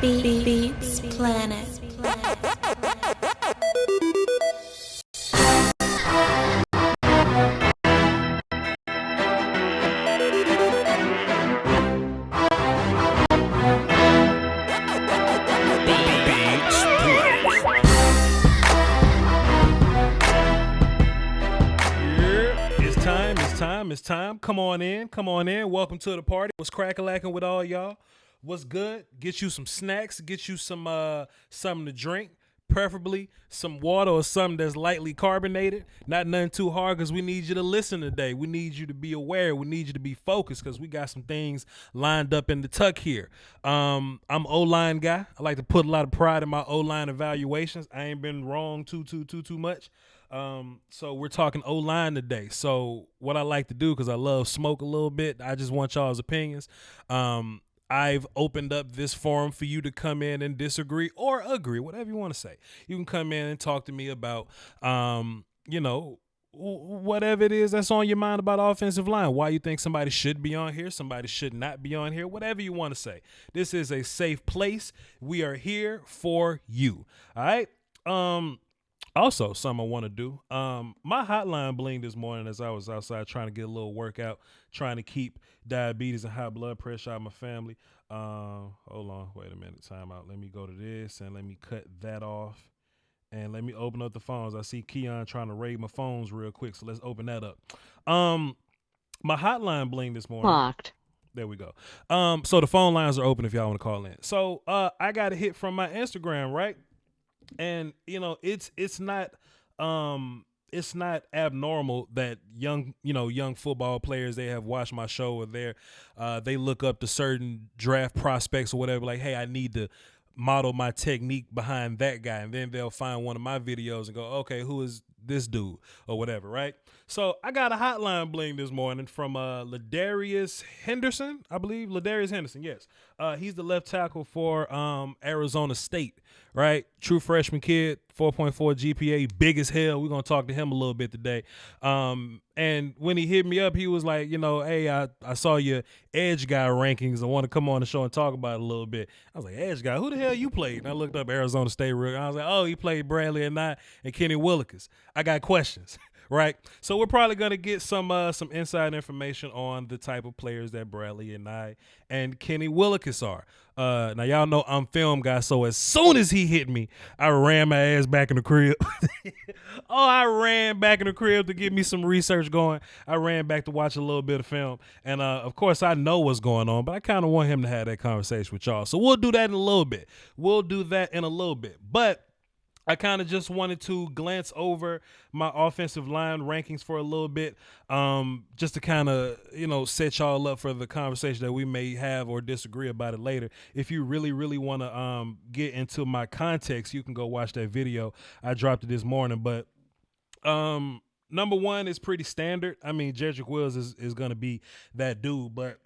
Beats Planet. It's time. Come on in. Welcome to the party. What's crack-a-lacking with all y'all? What's good? Get you some snacks. Get you some something to drink. Preferably some water or something that's lightly carbonated. Not nothing too hard, because we need you to listen today. We need you to be aware. We need you to be focused, because we got some things lined up in the tuck here. I'm O-line guy. I like to put a lot of pride in my O-line evaluations. I ain't been wrong too much. So we're talking O-line today. So what I like to do, because I love smoke a little bit, I just want y'all's opinions. I've opened up this forum for you to come in and disagree or agree, whatever you want to say. You can come in and talk to me about, whatever it is that's on your mind about offensive line. Why you think somebody should be on here, somebody should not be on here, whatever you want to say. This is a safe place. We are here for you. All right. Also, something I want to do. My hotline blinged this morning as I was outside trying to get a little workout, trying to keep diabetes and high blood pressure out of my family. Hold on, wait a minute, time out. Let me go to this and let me cut that off. And let me open up the phones. I see Keon trying to raid my phones real quick, so let's open that up. My hotline blinged this morning. Locked. There we go. So the phone lines are open if y'all want to call in. So I got a hit from my Instagram, right? And it's not abnormal that young football players, they have watched my show, or they look up to certain draft prospects or whatever, like, hey, I need to model my technique behind that guy, and then they'll find one of my videos and go, okay, who is this dude or whatever, right? So I got a hotline bling this morning from Ladarius Henderson, I believe. Ladarius Henderson, yes. He's the left tackle for Arizona State, right? True freshman kid, 4.4 GPA, big as hell. We're going to talk to him a little bit today. And when he hit me up, he was like, hey, I saw your edge guy rankings. I want to come on the show and talk about it a little bit. I was like, edge guy, who the hell you played? And I looked up Arizona State real. I was like, oh, he played Bradley and Kenny Willikers. I got questions. Right, so we're probably gonna get some inside information on the type of players that Bradley and Kenny Willikers are. Now y'all know I'm film guy, so as soon as he hit me, I ran my ass back in the crib. I ran back in the crib to get me some research going. I ran back to watch a little bit of film, and of course I know what's going on, but I kind of want him to have that conversation with y'all. So we'll do that in a little bit. But I kind of just wanted to glance over my offensive line rankings for a little bit, just to kind of, set y'all up for the conversation that we may have or disagree about it later. If you really, really want to get into my context, you can go watch that video. I dropped it this morning, but number one is pretty standard. I mean, Jedrick Wills is going to be that dude, but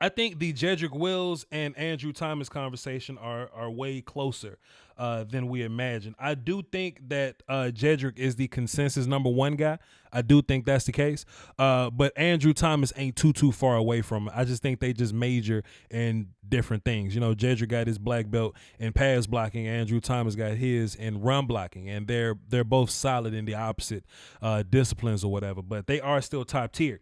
I think the Jedrick Wills and Andrew Thomas conversation are way closer than we imagine. I do think that Jedrick is the consensus number one guy. I do think that's the case. But Andrew Thomas ain't too far away from it. I just think they just major in different things. Jedrick got his black belt in pass blocking. Andrew Thomas got his in run blocking. And they're both solid in the opposite disciplines or whatever. But they are still top tier.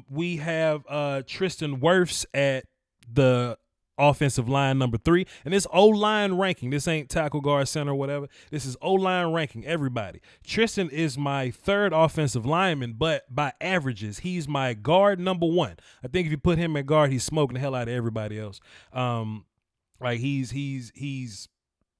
We have Tristan Wirfs at the offensive line number 3, and this O-line ranking. This ain't tackle, guard, center, whatever. This is O-line ranking, everybody. Tristan is my 3rd offensive lineman, but by averages, he's my guard number 1. I think if you put him at guard, he's smoking the hell out of everybody else. Like he's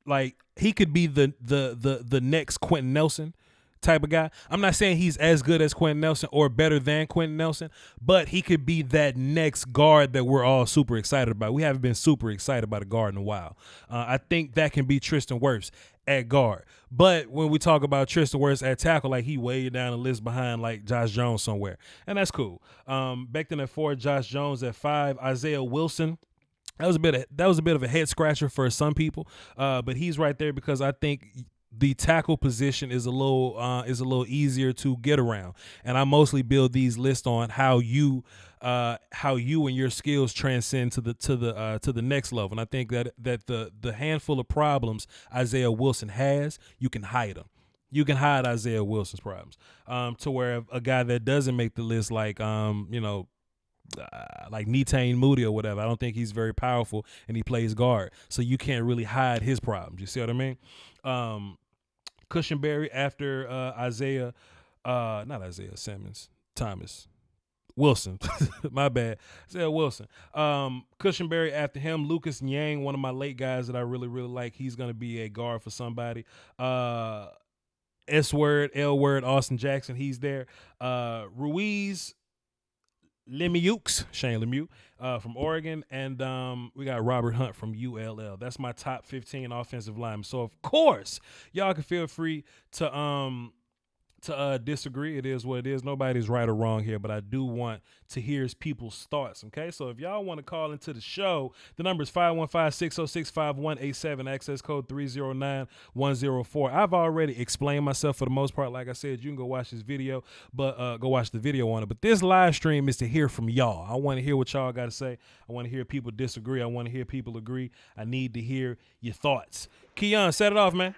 like, he could be the next Quentin Nelson type of guy. I'm not saying he's as good as Quentin Nelson or better than Quentin Nelson, but he could be that next guard that we're all super excited about. We haven't been super excited about a guard in a while. I think that can be Tristan Wirfs at guard. But when we talk about Tristan Wirfs at tackle, like, he way down the list behind like Josh Jones somewhere, and that's cool. Becton at 4, Josh Jones at 5, Isaiah Wilson. That was a bit of a head scratcher for some people, but he's right there because I think the tackle position is a little easier to get around, and I mostly build these lists on how you how you and your skills transcend to the next level. And I think that the handful of problems Isaiah Wilson has, you can hide them. You can hide Isaiah Wilson's problems, to where a guy that doesn't make the list, like like Netane Moody or whatever, I don't think he's very powerful, and he plays guard, so you can't really hide his problems. You see what I mean? Cushenberry after Isaiah, not Isaiah Simmons, Thomas Wilson. My bad. Isaiah Wilson. Cushenberry after him. Lucas Nyang, one of my late guys that I really, really like. He's going to be a guard for somebody. S-Word, L-Word, Austin Jackson, he's there. Ruiz Lemieux, Shane Lemieux, from Oregon, and we got Robert Hunt from ULL. That's my top 15 offensive linemen. So of course, y'all can feel free to disagree. It is what it is. Nobody's right or wrong here, but I do want to hear people's thoughts, okay? So if y'all want to call into the show, the number is 515-606-5187, access code 309104. I've already explained myself for the most part. Like I said, you can go watch this video, but go watch the video on it. But this live stream is to hear from y'all. I want to hear what y'all got to say. I want to hear people disagree. I want to hear people agree. I need to hear your thoughts. Keon, set it off, man.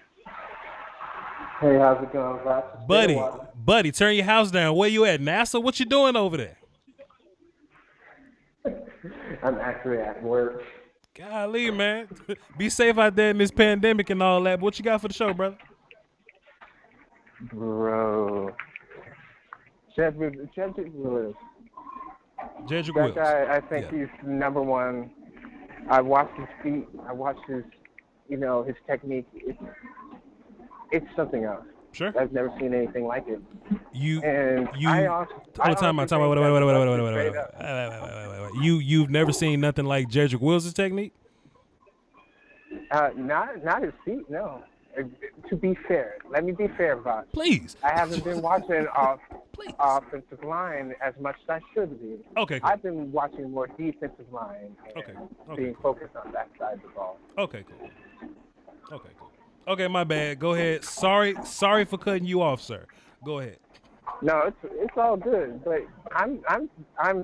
Hey, how's it going, Buddy, turn your house down. Where you at, NASA? What you doing over there? I'm actually at work. Golly, man. Be safe out there in this pandemic and all that. But what you got for the show, brother? Bro. Jedrick Wills. Jedrick That Wills. guy, I think he's number one. I watched his feet. I watched his, his technique. It's something else. Sure. I've never seen anything like it. You've never seen nothing like Jedrick Wills' technique? Not his feet, no. To be fair, let me be fair about it. Please. I haven't been watching offensive line as much as I should be. Okay. Cool. I've been watching more defensive line and being focused on that side of the ball. Okay, cool. Okay, my bad. Go ahead. Sorry for cutting you off, sir. Go ahead. No, it's all good. But I'm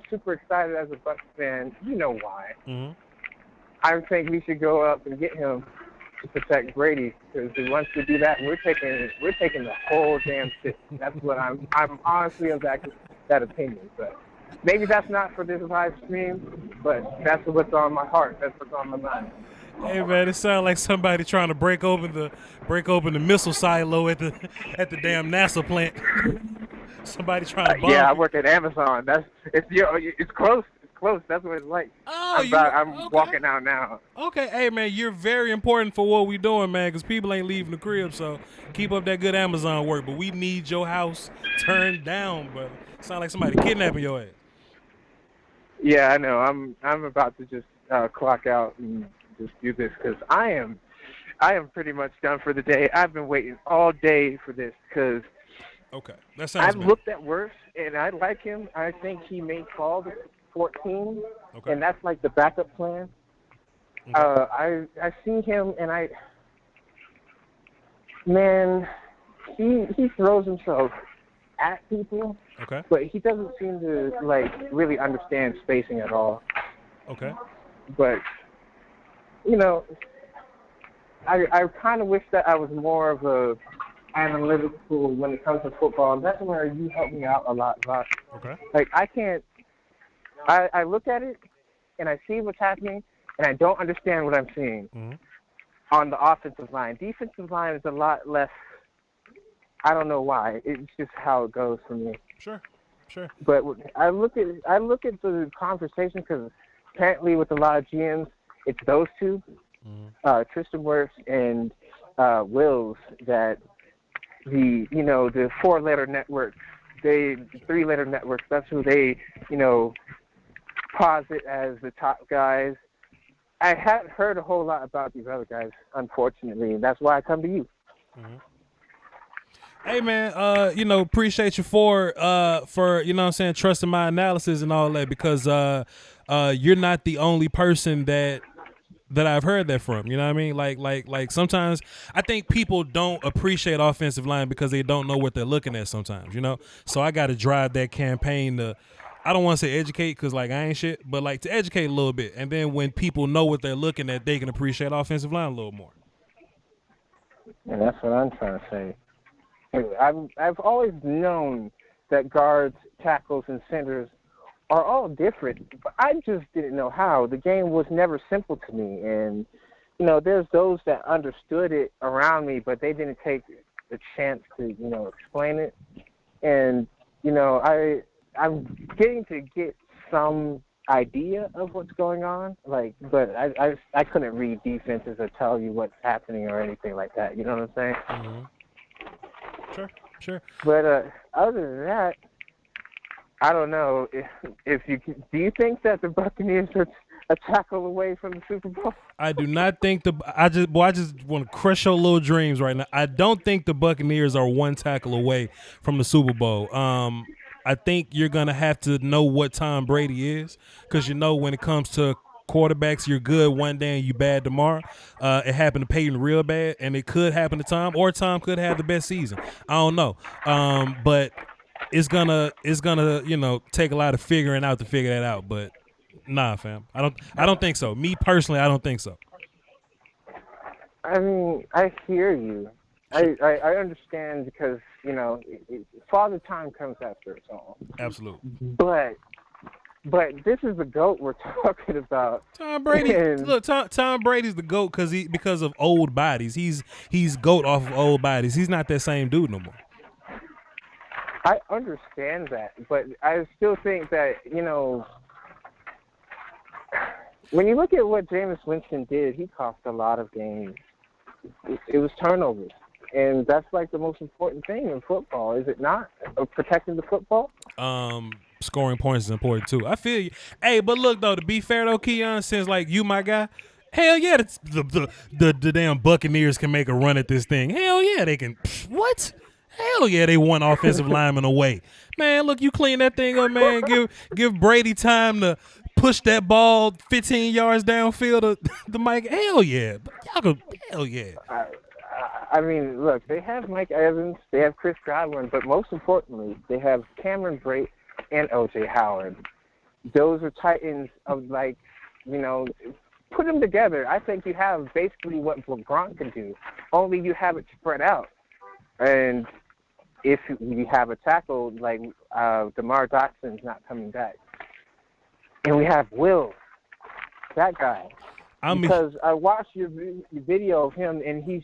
super excited as a Bucs fan. You know why? Mm-hmm. I think we should go up and get him to protect Brady, because once we do that, we're taking the whole damn shit. That's what I'm honestly of that opinion. But maybe that's not for this live stream, but that's what's on my heart. That's what's on my mind. Hey man, it sounds like somebody trying to break open the missile silo at the damn NASA plant. Somebody trying to bomb. Yeah, I work at Amazon. It's close. It's close. That's what it's like. Oh, I'm walking out now. Okay, hey man, you're very important for what we doing, man, because people ain't leaving the crib. So keep up that good Amazon work. But we need your house turned down, brother. Sound like somebody kidnapping your ass. Yeah, I know. I'm about to just clock out and just do this, because I am pretty much done for the day. I've been waiting all day for this, because that sounds I've looked at Wirfs and I like him. I think he may fall to 14, and that's like the backup plan. I see him, and he throws himself at people, but he doesn't seem to really understand spacing at all. But I kind of wish that I was more of a analytical when it comes to football. And that's where you help me out a lot, Voch. I look at it and I see what's happening, and I don't understand what I'm seeing on the offensive line. Defensive line is a lot less. I don't know why. It's just how it goes for me. Sure. But I look at the conversation, because apparently with a lot of GMs, it's those two, Tristan Wirfs and Wills, that the 4-letter network, the 3-letter networks, that's who they posit as the top guys. I haven't heard a whole lot about these other guys, unfortunately, and that's why I come to you. Hey man, appreciate you for trusting my analysis and all that, because you're not the only person that I've heard that from. You know what I mean? Like sometimes I think people don't appreciate offensive line because they don't know what they're looking at sometimes, So I got to drive that campaign to I don't want to say educate because like I ain't shit, but like to educate a little bit, and then when people know what they're looking at, they can appreciate offensive line a little more. And that's what I'm trying to say. I've always known that guards, tackles, and centers are all different, but I just didn't know how. The game was never simple to me, and there's those that understood it around me, but they didn't take the chance to explain it. And I'm getting to get some idea of what's going on, but I couldn't read defenses or tell you what's happening or anything like that. You know what I'm saying? Mm-hmm. Sure. But other than that, I don't know if you do. You think that the Buccaneers are a tackle away from the Super Bowl? I do not think I just want to crush your little dreams right now. I don't think the Buccaneers are one tackle away from the Super Bowl. I think you're gonna have to know what Tom Brady is, because when it comes to quarterbacks, you're good one day and you bad tomorrow. It happened to Peyton real bad, and it could happen to Tom, or Tom could have the best season. I don't know, but it's gonna take a lot of figuring out to figure that out. But nah, fam, I don't think so. Me personally, I don't think so. I mean, I hear you. Sure. I understand because Father Time comes after us all. Absolutely. But this is the GOAT we're talking about. Tom Brady. Look, Tom Brady's the GOAT because of old bodies. He's GOAT off of old bodies. He's not that same dude no more. I understand that, but I still think that when you look at what Jameis Winston did, he cost a lot of games. It was turnovers. And that's like the most important thing in football, is it not? Protecting the football? Scoring points is important too. I feel you. Hey, but look though, to be fair though, Keon, since like you my guy, hell yeah, the damn Buccaneers can make a run at this thing. Hell yeah, they can. What? Hell yeah, they won offensive lineman away. Man, look, you clean that thing up, man. Give Brady time to push that ball 15 yards downfield to the Mike. Hell yeah. Y'all go, hell yeah. I mean, look, they have Mike Evans, they have Chris Godwin, but most importantly, they have Cameron Brate and O.J. Howard. Those are titans of, put them together. I think you have basically what Gronk can do, only you have it spread out. And if you have a tackle like DeMar Dotson's not coming back, and we have Will, that guy. Because I watched your video of him, and he's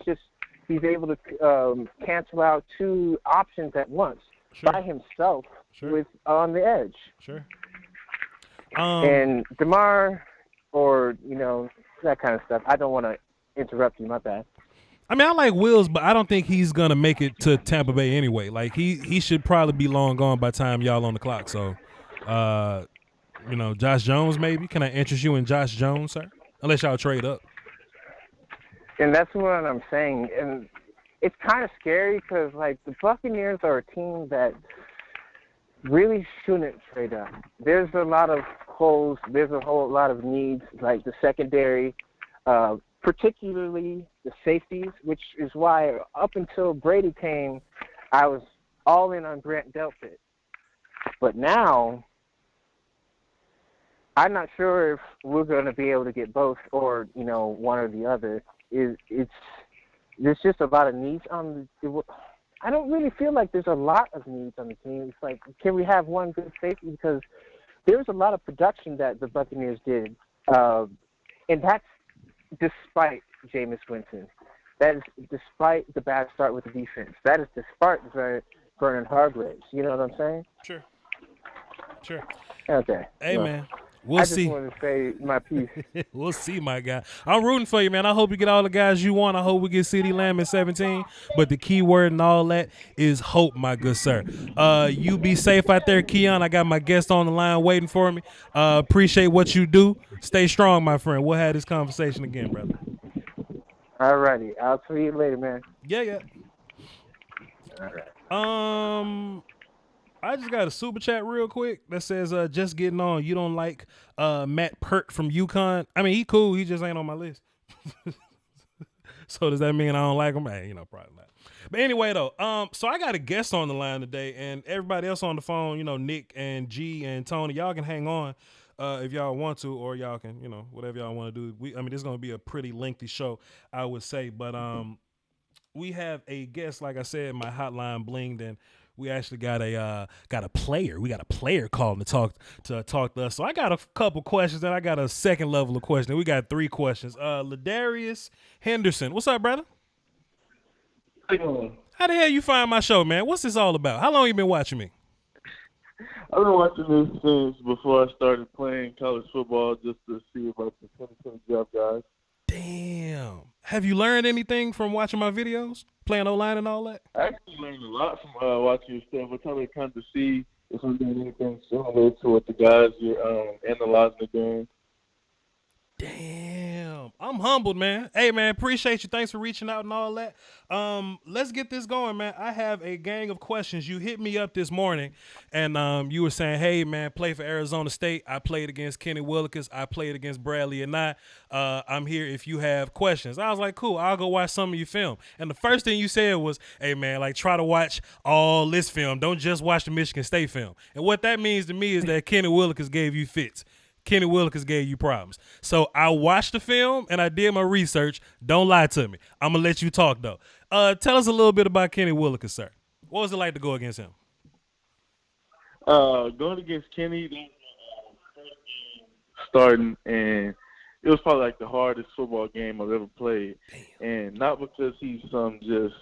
able to cancel out two options at once by himself with on the edge. Sure. And DeMar, or that kind of stuff. I don't want to interrupt you. My bad. I mean, I like Wills, but I don't think he's gonna make it to Tampa Bay anyway. Like he should probably be long gone by the time y'all on the clock. So, Josh Jones maybe. Can I interest you in Josh Jones, sir? Unless y'all trade up. And that's what I'm saying. And it's kind of scary because, the Buccaneers are a team that really shouldn't trade up. There's a lot of holes. There's a whole lot of needs, like the secondary, particularly the safeties, which is why up until Brady came, I was all in on Grant Delpit. But now, I'm not sure if we're going to be able to get both or, one or the other. There's just a lot of needs on the – I don't really feel like there's a lot of needs on the team. It's like, can we have one good safety? Because there's a lot of production that the Buccaneers did, and that's despite Jameis Winston. That is despite the bad start with the defense. That is despite Vernon Hargreaves. You know what I'm saying? Sure. Okay. Hey, man. We'll see. I just wanted to say my piece. We'll see, my guy. I'm rooting for you, man. I hope you get all the guys you want. I hope we get CeeDee Lamb at 17. But the key word and all that is hope, my good sir. You be safe out there, Keon. I got my guest on the line waiting for me. Appreciate what you do. Stay strong, my friend. We'll have this conversation again, brother. All righty. I'll see you later, man. Yeah. All right. I just got a super chat real quick that says, just getting on. You don't like Matt Pert from UConn? I mean, he cool. He just ain't on my list. So does that mean I don't like him? Hey, probably not. But anyway, though, so I got a guest on the line today, and everybody else on the phone, Nick and G and Tony, y'all can hang on if y'all want to, or y'all can, whatever y'all want to do. This is gonna be a pretty lengthy show, I would say, but we have a guest, like I said, my hotline blinged, and we actually got a player. We got a player calling to talk to us. So I got a couple questions, and I got a second level of questioning. We got 3 questions. Ladarius Henderson, what's up, brother? How you doing? How the hell you find my show, man? What's this all about? How long you been watching me? I've been watching this since before I started playing college football, just to see about the 2020 job guys. Damn. Have you learned anything from watching my videos, playing O-line and all that? I actually learned a lot from watching your stuff. I'm trying to come to see if I'm doing anything similar to what the guys you're analyzing are doing. Damn. I'm humbled, man. Hey, man, appreciate you. Thanks for reaching out and all that. Let's get this going, man. I have a gang of questions. You hit me up this morning, and you were saying, hey, man, play for Arizona State. I played against Kenny Willekes. I played against Bradley and I'm here if you have questions. I was like, cool, I'll go watch some of your film. And the first thing you said was, hey, man, like, try to watch all this film. Don't just watch the Michigan State film. And what that means to me is that Kenny Willekes gave you fits. Kenny Willekes gave you problems. So I watched the film and I did my research. Don't lie to me. I'm going to let you talk, though. Tell us a little bit about Kenny Willekes, sir. What was it like to go against him? Going against Kenny, that was my first game starting, and it was probably like the hardest football game I've ever played. Damn. And not because he's some just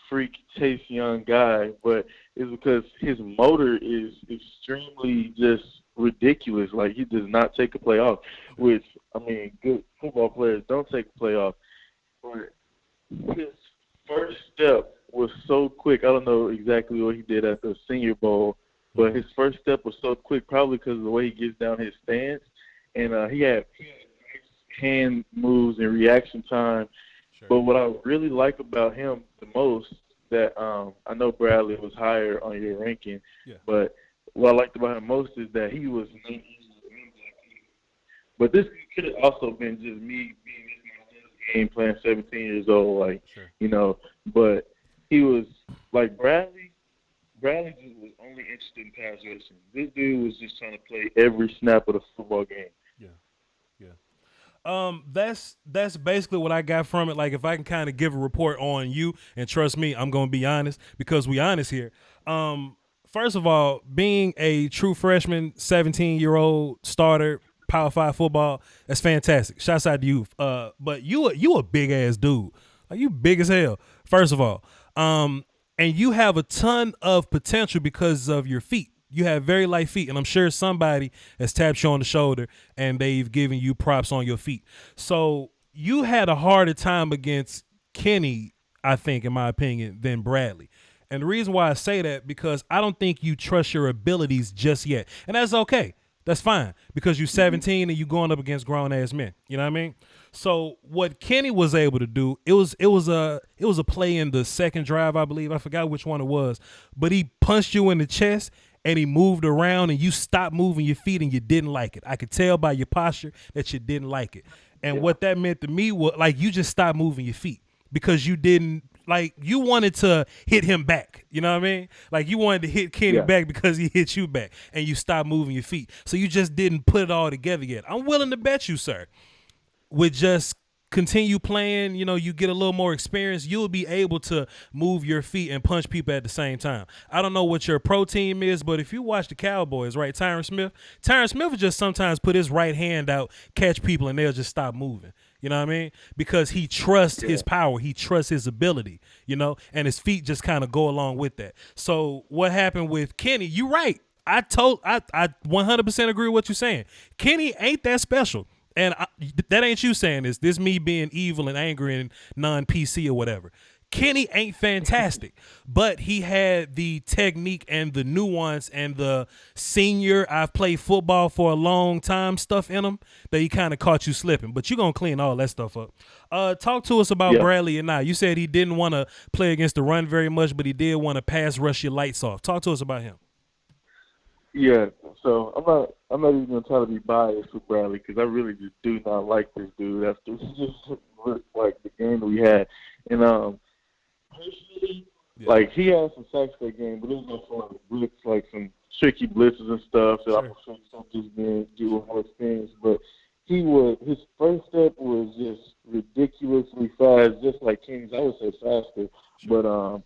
freak Chase Young guy, but it's because his motor is extremely just ridiculous. Like, he does not take a play off, which, I mean, good football players don't take a play off. But his first step was so quick. I don't know exactly what he did at the Senior Bowl, but his first step was so quick, probably because of the way he gets down his stance. And he had hand moves and reaction time. Sure. But what I really like about him the most, that I know Bradley was higher on your ranking, but what I liked about him most is that he was no easy. But this could have also been just me being in my game, playing 17 years old, like, sure. But he was like Bradley just was only interested in pass rushing. This dude was just trying to play every snap of the football game. That's basically what I got from it. Like, if I can kind of give a report on you, and trust me, I'm going to be honest, because we honest here. First of all, being a true freshman, 17-year-old starter, Power 5 football, that's fantastic. Shouts out to you. But you a big ass dude. Like, you big as hell, first of all. And you have a ton of potential because of your feet. You have very light feet, and I'm sure somebody has tapped you on the shoulder and they've given you props on your feet. So you had a harder time against Kenny, I think, in my opinion, than Bradley. And the reason why I say that, because I don't think you trust your abilities just yet. And that's okay. That's fine, because you're 17 and you're going up against grown-ass men. You know what I mean? So what Kenny was able to do, it was a play in the second drive, I believe. I forgot which one it was. But he punched you in the chest, and he moved around, and you stopped moving your feet, and you didn't like it. I could tell by your posture that you didn't like it. And what that meant to me was, like, you just stopped moving your feet because you didn't, like, you wanted to hit him back. You know what I mean? Like, you wanted to hit Kenny back because he hit you back, and you stopped moving your feet. So you just didn't put it all together yet. I'm willing to bet you, sir, with just continue playing, you get a little more experience, you'll be able to move your feet and punch people at the same time. I don't know what your pro team is, but if you watch the Cowboys, right, Tyron Smith will just sometimes put his right hand out, catch people, and they'll just stop moving. You know what I mean? Because he trusts his power. He trusts his ability, and his feet just kind of go along with that. So what happened with Kenny, you're right. I 100% agree with what you're saying. Kenny ain't that special. And that ain't you saying this. This me being evil and angry and non-PC or whatever. Kenny ain't fantastic, but he had the technique and the nuance and the senior, I've played football for a long time stuff in him that he kind of caught you slipping. But you're going to clean all that stuff up. Talk to us about Bradley and I. You said he didn't want to play against the run very much, but he did want to pass rush your lights off. Talk to us about him. Yeah, so I'm not even gonna try to be biased with Bradley because I really just do not like this dude after just like the game that we had, and personally, Yeah. like he had some sacks that game, but it was just like blitz, like some tricky blitzes and stuff that I Sure. prefer some just being do with more experience. But his first step was just ridiculously fast, just like King's. I would say faster, Sure.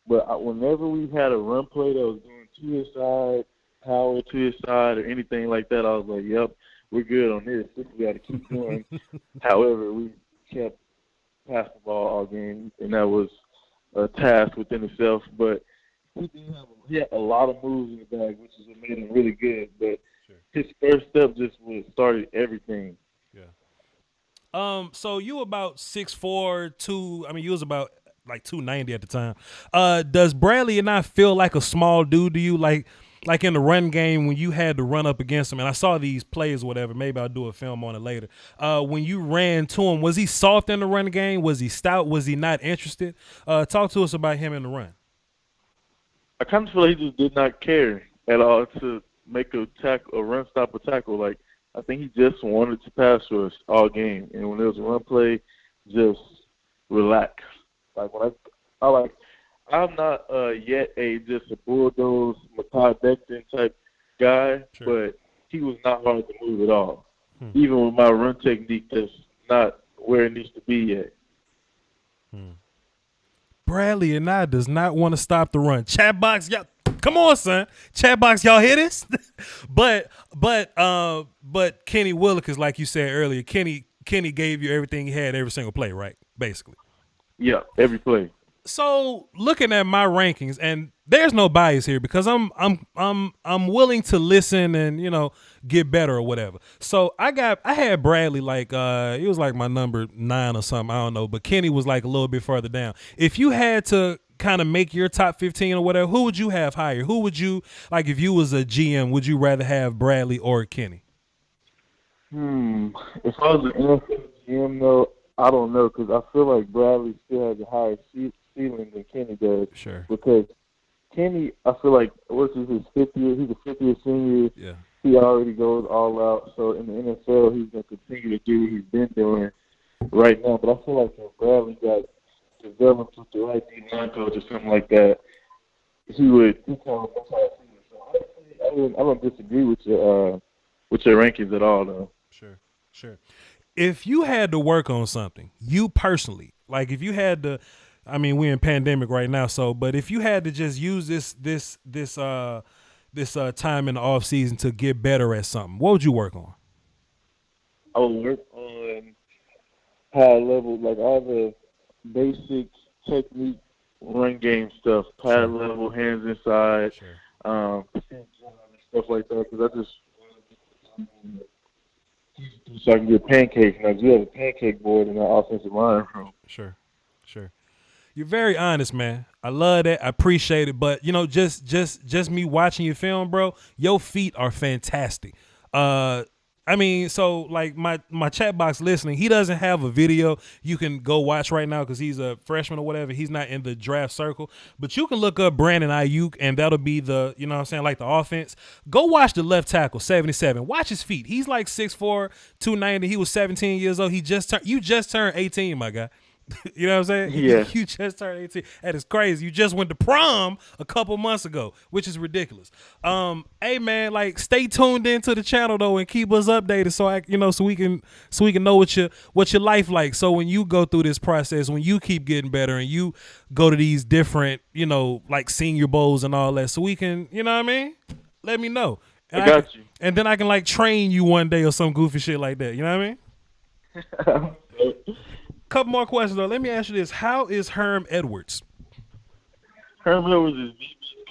whenever we had a run play that was going to his side, power to his side, or anything like that, I was like, "Yep, we're good on this. We got to keep going." However, we kept passing the ball all game, and that was a task within itself. But he had a lot of moves in the bag, which is what made him really good. But Sure. his first step just started everything. Yeah. So you about 6'4", 2. I mean, you was about like 290 at the time. Does Bradley not feel like a small dude to you? Like in the run game when you had to run up against him, and I saw these plays or whatever. Maybe I'll do a film on it later. When you ran to him, was he soft in the run game? Was he stout? Was he not interested? Talk to us about him in the run. I kind of feel like he just did not care at all to make a run stop, a tackle. Like I think he just wanted to pass rush all game, and when there was a run play, just relax. Like I'm not yet just a bulldoze, Makai Becton type guy, Sure. but he was not hard to move at all. Even with my run technique, that's not where it needs to be yet. Bradley and I does not want to stop the run. Chat box, y'all, come on, son. Chat box, y'all hear this? but Kenny Willikers, like you said earlier, Kenny gave you everything he had every single play, right? Basically. Yeah, every play. So looking at my rankings, and there's no bias here because I'm willing to listen and get better or whatever. So I had Bradley like he was like my number 9 or something, I don't know, but Kenny was like a little bit further down. If you had to kind of make your top 15 or whatever, who would you have higher? Who would you like if you was a GM? Would you rather have Bradley or Kenny? If I was an NFL GM, though, I don't know because I feel like Bradley still has a higher ceiling than Kenny does. Sure. Because Kenny, I feel like what's his 50th? He's a 50th senior. Yeah. He already goes all out. So in the NFL, he's going to continue to do what he's been doing right now. But I feel like if Bradley got developed with the right D-line coach or something like that, he kind of so I don't disagree with your rankings at all, though. Sure. If you had to work on something, you personally, like if you had to, I mean, we're in pandemic right now, but if you had to just use this time in the off season to get better at something, what would you work on? I would work on high level, like all the basic technique, run game stuff, pad level, hands inside, stuff like that. Because I just so I can get pancakes. Now, you have a pancake board in the offensive line room. Sure. You're very honest, man. I love that. I appreciate it. But just me watching your film, bro, your feet are fantastic. I mean, so like my chat box listening, he doesn't have a video you can go watch right now because he's a freshman or whatever. He's not in the draft circle, but you can look up Brandon Ayuk and that'll be the, you know what I'm saying, like the offense. Go watch the left tackle, 77. Watch his feet. He's like 6'4", 290. He was 17 years old. You just turned 18, my guy. You know what I'm saying? Yeah. You just turned 18. That is crazy. You just went to prom a couple months ago, which is ridiculous. Hey man, like stay tuned into the channel though and keep us updated so we can know what your life like. So when you go through this process, when you keep getting better and you go to these different, like senior bowls and all that, so we can, you know what I mean? Let me know. And I got you. And then I can like train you one day or some goofy shit like that. You know what I mean? Couple more questions though. Let me ask you this: how is Herm Edwards? Herm Edwards is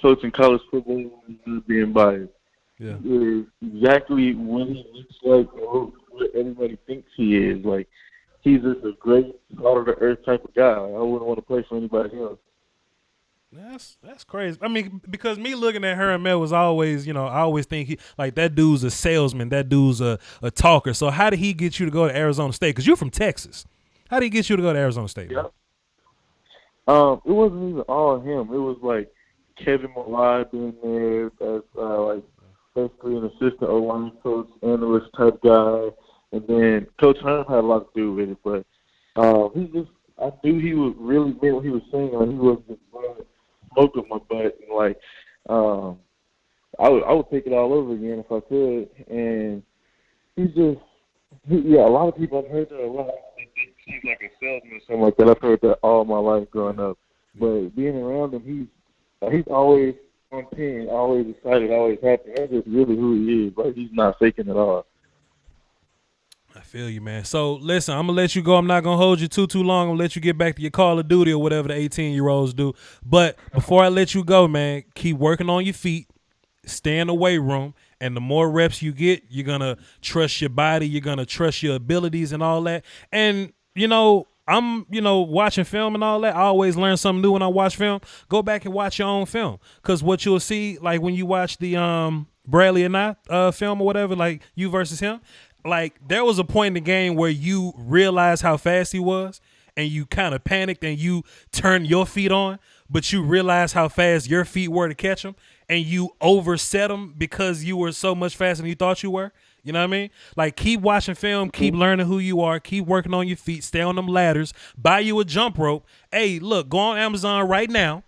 coaching college football and being biased. Yeah, He is exactly what he looks like or what everybody thinks he is. Like he's just a great, out of the earth type of guy. I wouldn't want to play for anybody else. That's crazy. I mean, because me looking at Herm Edwards always, I always think he like that dude's a salesman. That dude's a talker. So how did he get you to go to Arizona State? Because you're from Texas. How did he get you to go to Arizona State? Yeah. It wasn't even all him. It was like Kevin Malai being there as like basically an assistant O-line coach, analyst type guy. And then Coach Herm had a lot to do with it. But I knew he was really meant what he was saying. Like, he wasn't just blowing smoke up my butt. And, like, I would take it all over again if I could. And a lot of people, I've heard that a lot. He's like a salesman or something like that. I've heard that all my life growing up. But being around him, he's always on 10, always excited, always happy. That's just really who he is. Like, he's not faking at all. I feel you, man. So, listen, I'm going to let you go. I'm not going to hold you too long. I'm going to let you get back to your Call of Duty or whatever the 18-year-olds do. But before I let you go, man, keep working on your feet. Stay in the weight room. And the more reps you get, you're going to trust your body. You're going to trust your abilities and all that. And, I'm, watching film and all that. I always learn something new when I watch film. Go back and watch your own film. Because what you'll see, like when you watch the Bradley and I film or whatever, like you versus him, like there was a point in the game where you realized how fast he was and you kind of panicked and you turned your feet on, but you realized how fast your feet were to catch him and you overset him because you were so much faster than you thought you were. You know what I mean? Like, keep watching film, keep learning who you are, keep working on your feet, stay on them ladders, buy you a jump rope. Hey, look, go on Amazon right now.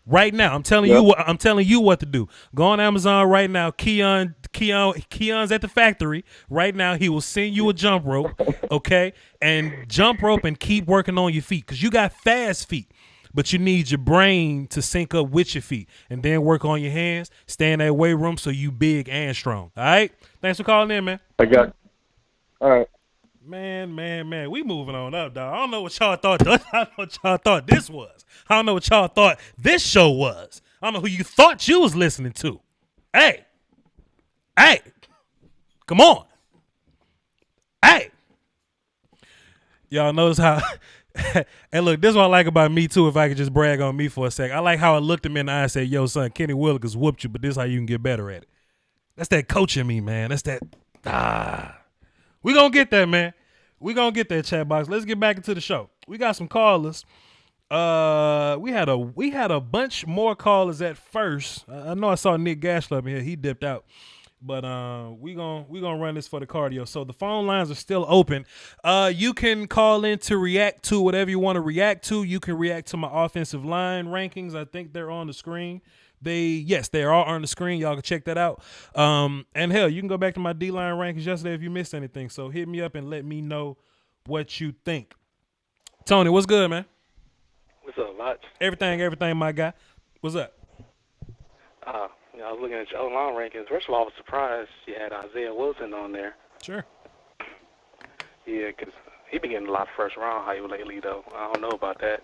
Right now, I'm telling you what to do. Go on Amazon right now. Keon's at the factory right now. He will send you a jump rope, okay? And jump rope and keep working on your feet because you got fast feet. But you need your brain to sync up with your feet and then work on your hands. Stay in that weight room so you big and strong. All right? Thanks for calling in, man. I got it. All right. Man. We moving on up, dog. I don't know what y'all thought. I don't know what y'all thought this was. I don't know what y'all thought this show was. I don't know who you thought you was listening to. Hey. Come on. Hey. Y'all notice how... And look, this is what I like about me too. If I could just brag on me for a sec, I like how I looked him in the eye and said, "Yo, son, Kenny Willikers whooped you, but this is how you can get better at it." That's that coaching me, man. That's that. We gonna get that, man. We gonna get that, chat box. Let's get back into the show. We got some callers. We had a bunch more callers at first. I know I saw Nick Gashler up in here. He dipped out. But we gonna run this for the cardio. So the phone lines are still open. You can call in to react to whatever you want to react to. You can react to my offensive line rankings. I think they're on the screen. They are all on the screen. Y'all can check that out. And hell, you can go back to my D-line rankings yesterday if you missed anything. So hit me up and let me know what you think. Tony, what's good, man? What's up, Lutz? Everything, my guy. What's up? I was looking at your O-line rankings. First of all, I was surprised you had Isaiah Wilson on there. Sure. Yeah, because he been getting a lot of first round hype lately, though. I don't know about that.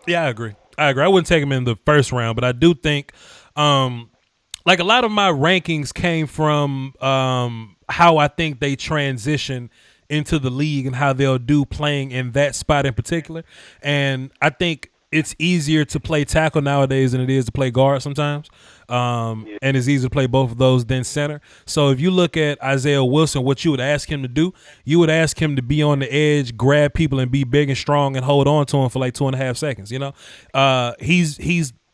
Yeah, I agree. I wouldn't take him in the first round, but I do think, like a lot of my rankings came from how I think they transition into the league and how they'll do playing in that spot in particular. And I think it's easier to play tackle nowadays than it is to play guard sometimes. And it's easier to play both of those than center. So if you look at Isaiah Wilson, what you would ask him to do, you would ask him to be on the edge, grab people and be big and strong and hold on to him for like 2.5 seconds.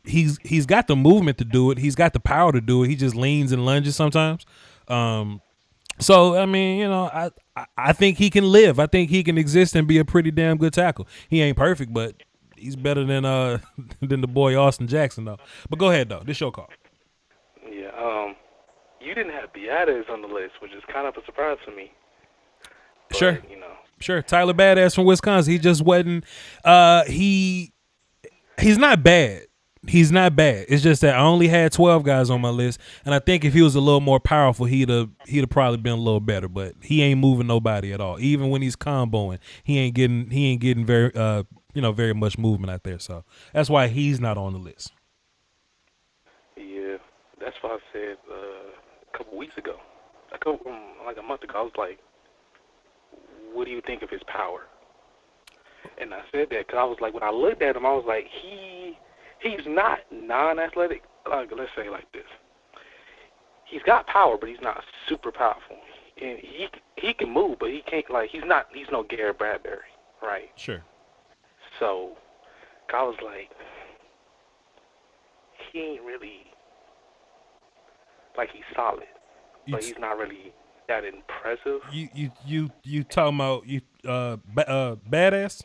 He's got the movement to do it. He's got the power to do it. He just leans and lunges sometimes. So, I mean, I think he can live. I think he can exist and be a pretty damn good tackle. He ain't perfect, but he's better than the boy Austin Jackson, though. But go ahead, though. This your call. Yeah, you didn't have Biadasz on the list, which is kind of a surprise to me. But, Sure. Sure. Tyler Badass from Wisconsin. He just wasn't he's not bad. He's not bad. It's just that I only had 12 guys on my list, and I think if he was a little more powerful, he'd have probably been a little better. But he ain't moving nobody at all. Even when he's comboing, he ain't getting very very much movement out there. So that's why he's not on the list. Yeah, that's what I said a couple weeks ago. Like a month ago, I was like, "What do you think of his power?" And I said that because I was like, when I looked at him, I was like, he's not non-athletic. Let's say it like this. He's got power, but he's not super powerful. And he can move, but he can't, he's no Garrett Bradbury, right? Sure. So I was like, he ain't really like he's solid, but he's not really that impressive. You talking about badass?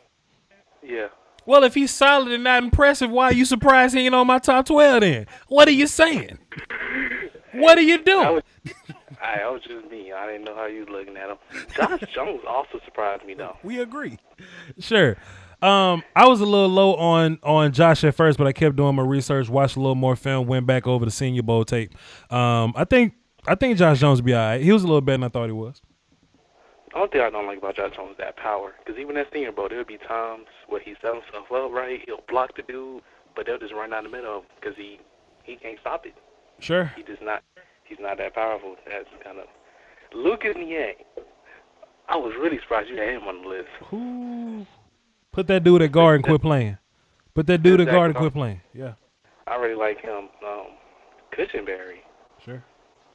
Yeah. Well, if he's solid and not impressive, why are you surprised he ain't on my top 12 then? What are you saying? What are you doing? That was just me. I didn't know how you was looking at him. Josh Jones also surprised me, though. We agree. Sure. I was a little low on Josh at first, but I kept doing my research, watched a little more film, went back over the Senior Bowl tape. I think Josh Jones will be all right. He was a little better than I thought he was. The only thing I don't like about Josh Jones is that power. Because even at Senior Bowl, there'll be times where he set himself up right. He'll block the dude, but they'll just run down the middle because he can't stop it. Sure. He's not that powerful. That's kind of Lucas Niang. I was really surprised you had him on the list. Ooh. Put that dude at guard and quit playing. Put that dude at guard and quit playing. Yeah. I really like him. Cushenberry. Sure.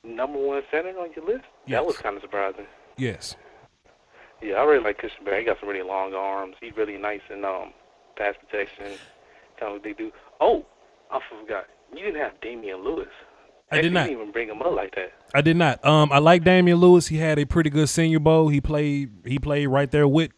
Number 1 center on your list? Yes. That was kind of surprising. Yes. Yeah, I really like Cushenberry. He got some really long arms. He's really nice in pass protection. Kind of a big dude. Oh, I forgot. You didn't have Damian Lewis. I did not. You didn't even bring him up like that. I did not. I like Damian Lewis. He had a pretty good Senior Bowl. He played right there with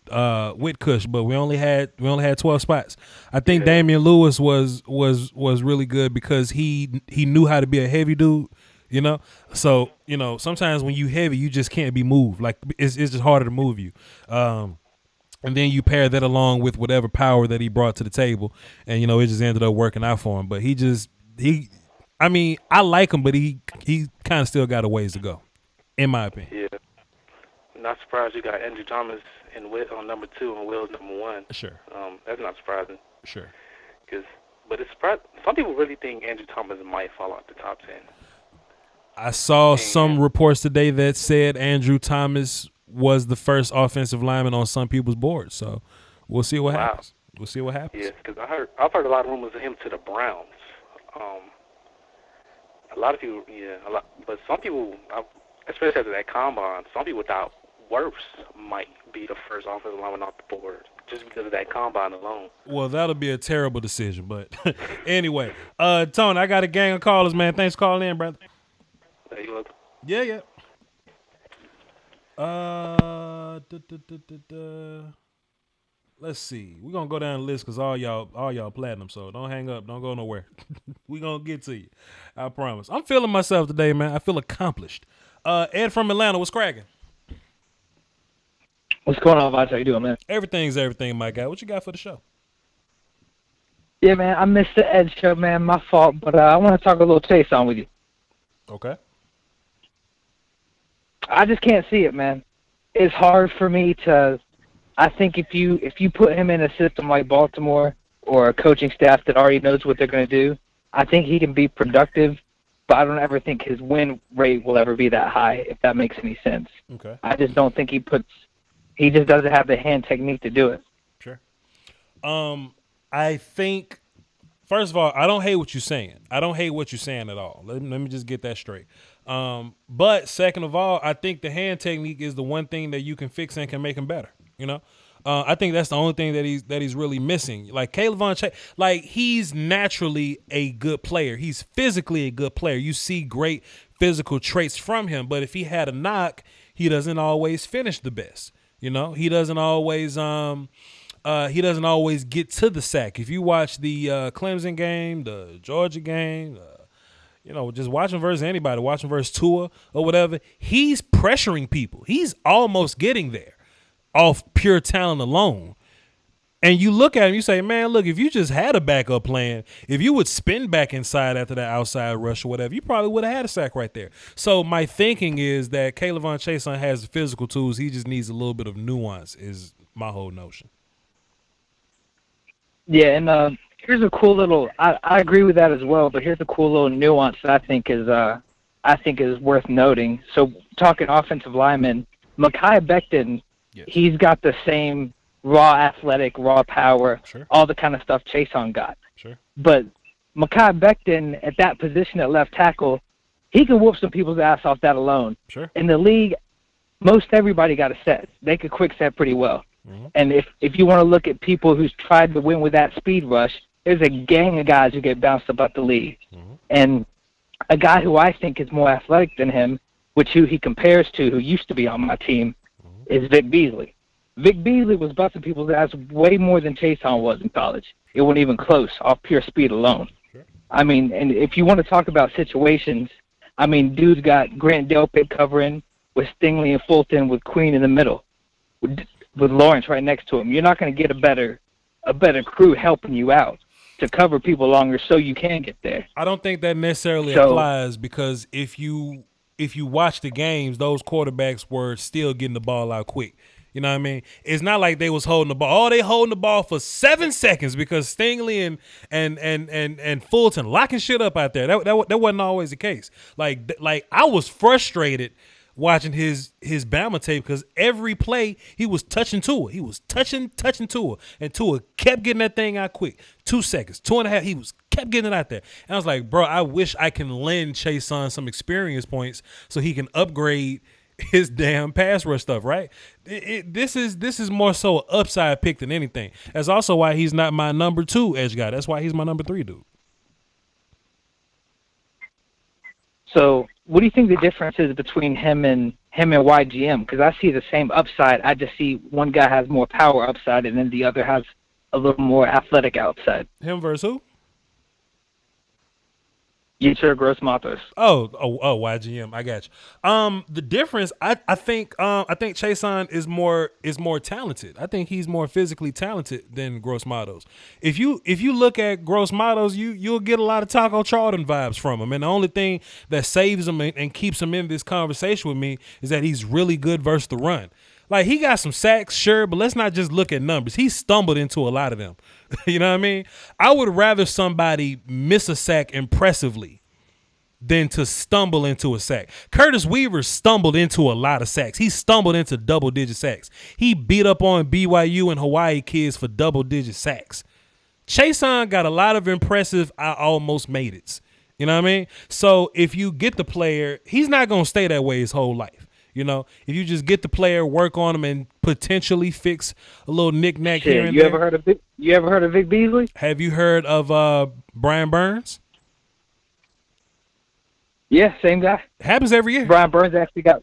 Cush, but we only had 12 spots. I think Damian Lewis was really good because he knew how to be a heavy dude, you know. So, you know, sometimes when you heavy, you just can't be moved. Like it's just harder to move you. And then you pair that along with whatever power that he brought to the table, and you know, it just ended up working out for him. But I mean, I like him, but he kind of still got a ways to go, in my opinion. Yeah. Not surprised you got Andrew Thomas and Witt on number 2 and Will's number 1. Sure. That's not surprising. Sure. But it's surprising. Some people really think Andrew Thomas might fall out the top 10. I saw some reports today that said Andrew Thomas was the first offensive lineman on some people's boards. So we'll see what happens. We'll see what happens. Yeah, because I've heard a lot of rumors of him to the Browns. A lot of people, but some people, especially after that combine, some people thought Wirfs might be the first offensive lineman off the board just because of that combine alone. Well, that'll be a terrible decision, but anyway, Tony, I got a gang of callers, man. Thanks for calling in, brother. Hey, you welcome. Yeah. Let's see. We're gonna go down the list because all y'all platinum, so don't hang up, don't go nowhere. We gonna get to you. I promise. I'm feeling myself today, man. I feel accomplished. Ed from Atlanta, what's cracking? What's going on, Voch? How you doing, man? Everything's everything, my guy. What you got for the show? Yeah, man, I missed the Ed show, man. My fault, but I want to talk a little Chase on with you. Okay. I just can't see it, man. It's hard for me to. I think if you put him in a system like Baltimore or a coaching staff that already knows what they're going to do, I think he can be productive, but I don't ever think his win rate will ever be that high, if that makes any sense. Okay. I just don't think he just doesn't have the hand technique to do it. Sure. I think, first of all, I don't hate what you're saying. I don't hate what you're saying at all. Let me just get that straight. But second of all, I think the hand technique is the one thing that you can fix and can make him better. You know, I think that's the only thing that he's really missing. Like Caleb Chase, like he's naturally a good player. He's physically a good player. You see great physical traits from him. But if he had a knock, he doesn't always finish the best. You know, he doesn't always get to the sack. If you watch the Clemson game, the Georgia game, you know, just watching versus anybody, watching versus Tua or whatever, he's pressuring people. He's almost getting there off pure talent alone. And you look at him, you say, man, look, if you just had a backup plan, if you would spin back inside after that outside rush or whatever, you probably would have had a sack right there. So my thinking is that Caleb Chase has the physical tools. He just needs a little bit of nuance is my whole notion. Yeah, and here's a cool little I agree with that as well, but here's a cool little nuance that I think is worth noting. So talking offensive linemen, Mekhi Becton, yes, he's got the same raw athletic, raw power, sure, all the kind of stuff Chason got. Sure. But Mekhi Becton at that position at left tackle, he can whoop some people's ass off that alone. Sure. In the league, most everybody got a set. They could quick set pretty well. Mm-hmm. And if you want to look at people who's tried to win with that speed rush, there's a gang of guys who get bounced about the league. Mm-hmm. And a guy who I think is more athletic than him, who he compares to, who used to be on my team, is Vic Beasley. Vic Beasley was busting people's ass way more than Chason was in college. It wasn't even close off pure speed alone. I mean, and if you want to talk about situations, I mean, dude's got Grant Delpit covering with Stingley and Fulton with Queen in the middle, with Lawrence right next to him. You're not going to get a better crew helping you out to cover people longer so you can get there. I don't think that necessarily applies, because if you watch the games, those quarterbacks were still getting the ball out quick. You know what I mean? It's not like they was holding the ball. Oh, they holding the ball for 7 seconds because Stingley and Fulton locking shit up out there. That wasn't always the case. Like I was frustrated watching his Bama tape because every play he was touching Tua. He was touching Tua, and Tua kept getting that thing out quick. 2 seconds, 2.5. He kept getting it out there. And I was like, bro, I wish I can lend Chason some experience points so he can upgrade his damn pass rush stuff, right? This is more so an upside pick than anything. That's also why he's not my number 2 edge guy. That's why he's my number 3 dude. So what do you think the difference is between him and YGM? Because I see the same upside. I just see one guy has more power upside and then the other has a little more athletic outside. Him versus who? Yetur Gross-Matos. Oh, YGM. I got you. The difference, I think Chason is more talented. I think he's more physically talented than Gross-Matos. If you look at Gross-Matos, you'll get a lot of Taco Charlton vibes from him. And the only thing that saves him and keeps him in this conversation with me is that he's really good versus the run. Like, he got some sacks, sure, but let's not just look at numbers. He stumbled into a lot of them. You know what I mean? I would rather somebody miss a sack impressively than to stumble into a sack. Curtis Weaver stumbled into a lot of sacks. He stumbled into double-digit sacks. He beat up on BYU and Hawaii kids for double-digit sacks. Chason got a lot of impressive I almost made it. You know what I mean? So if you get the player, he's not going to stay that way his whole life. You know, if you just get the player, work on him, and potentially fix a little knick-knack here and you there. Ever heard of Vic Beasley? Have you heard of Brian Burns? Yeah, same guy. Happens every year. Brian Burns actually got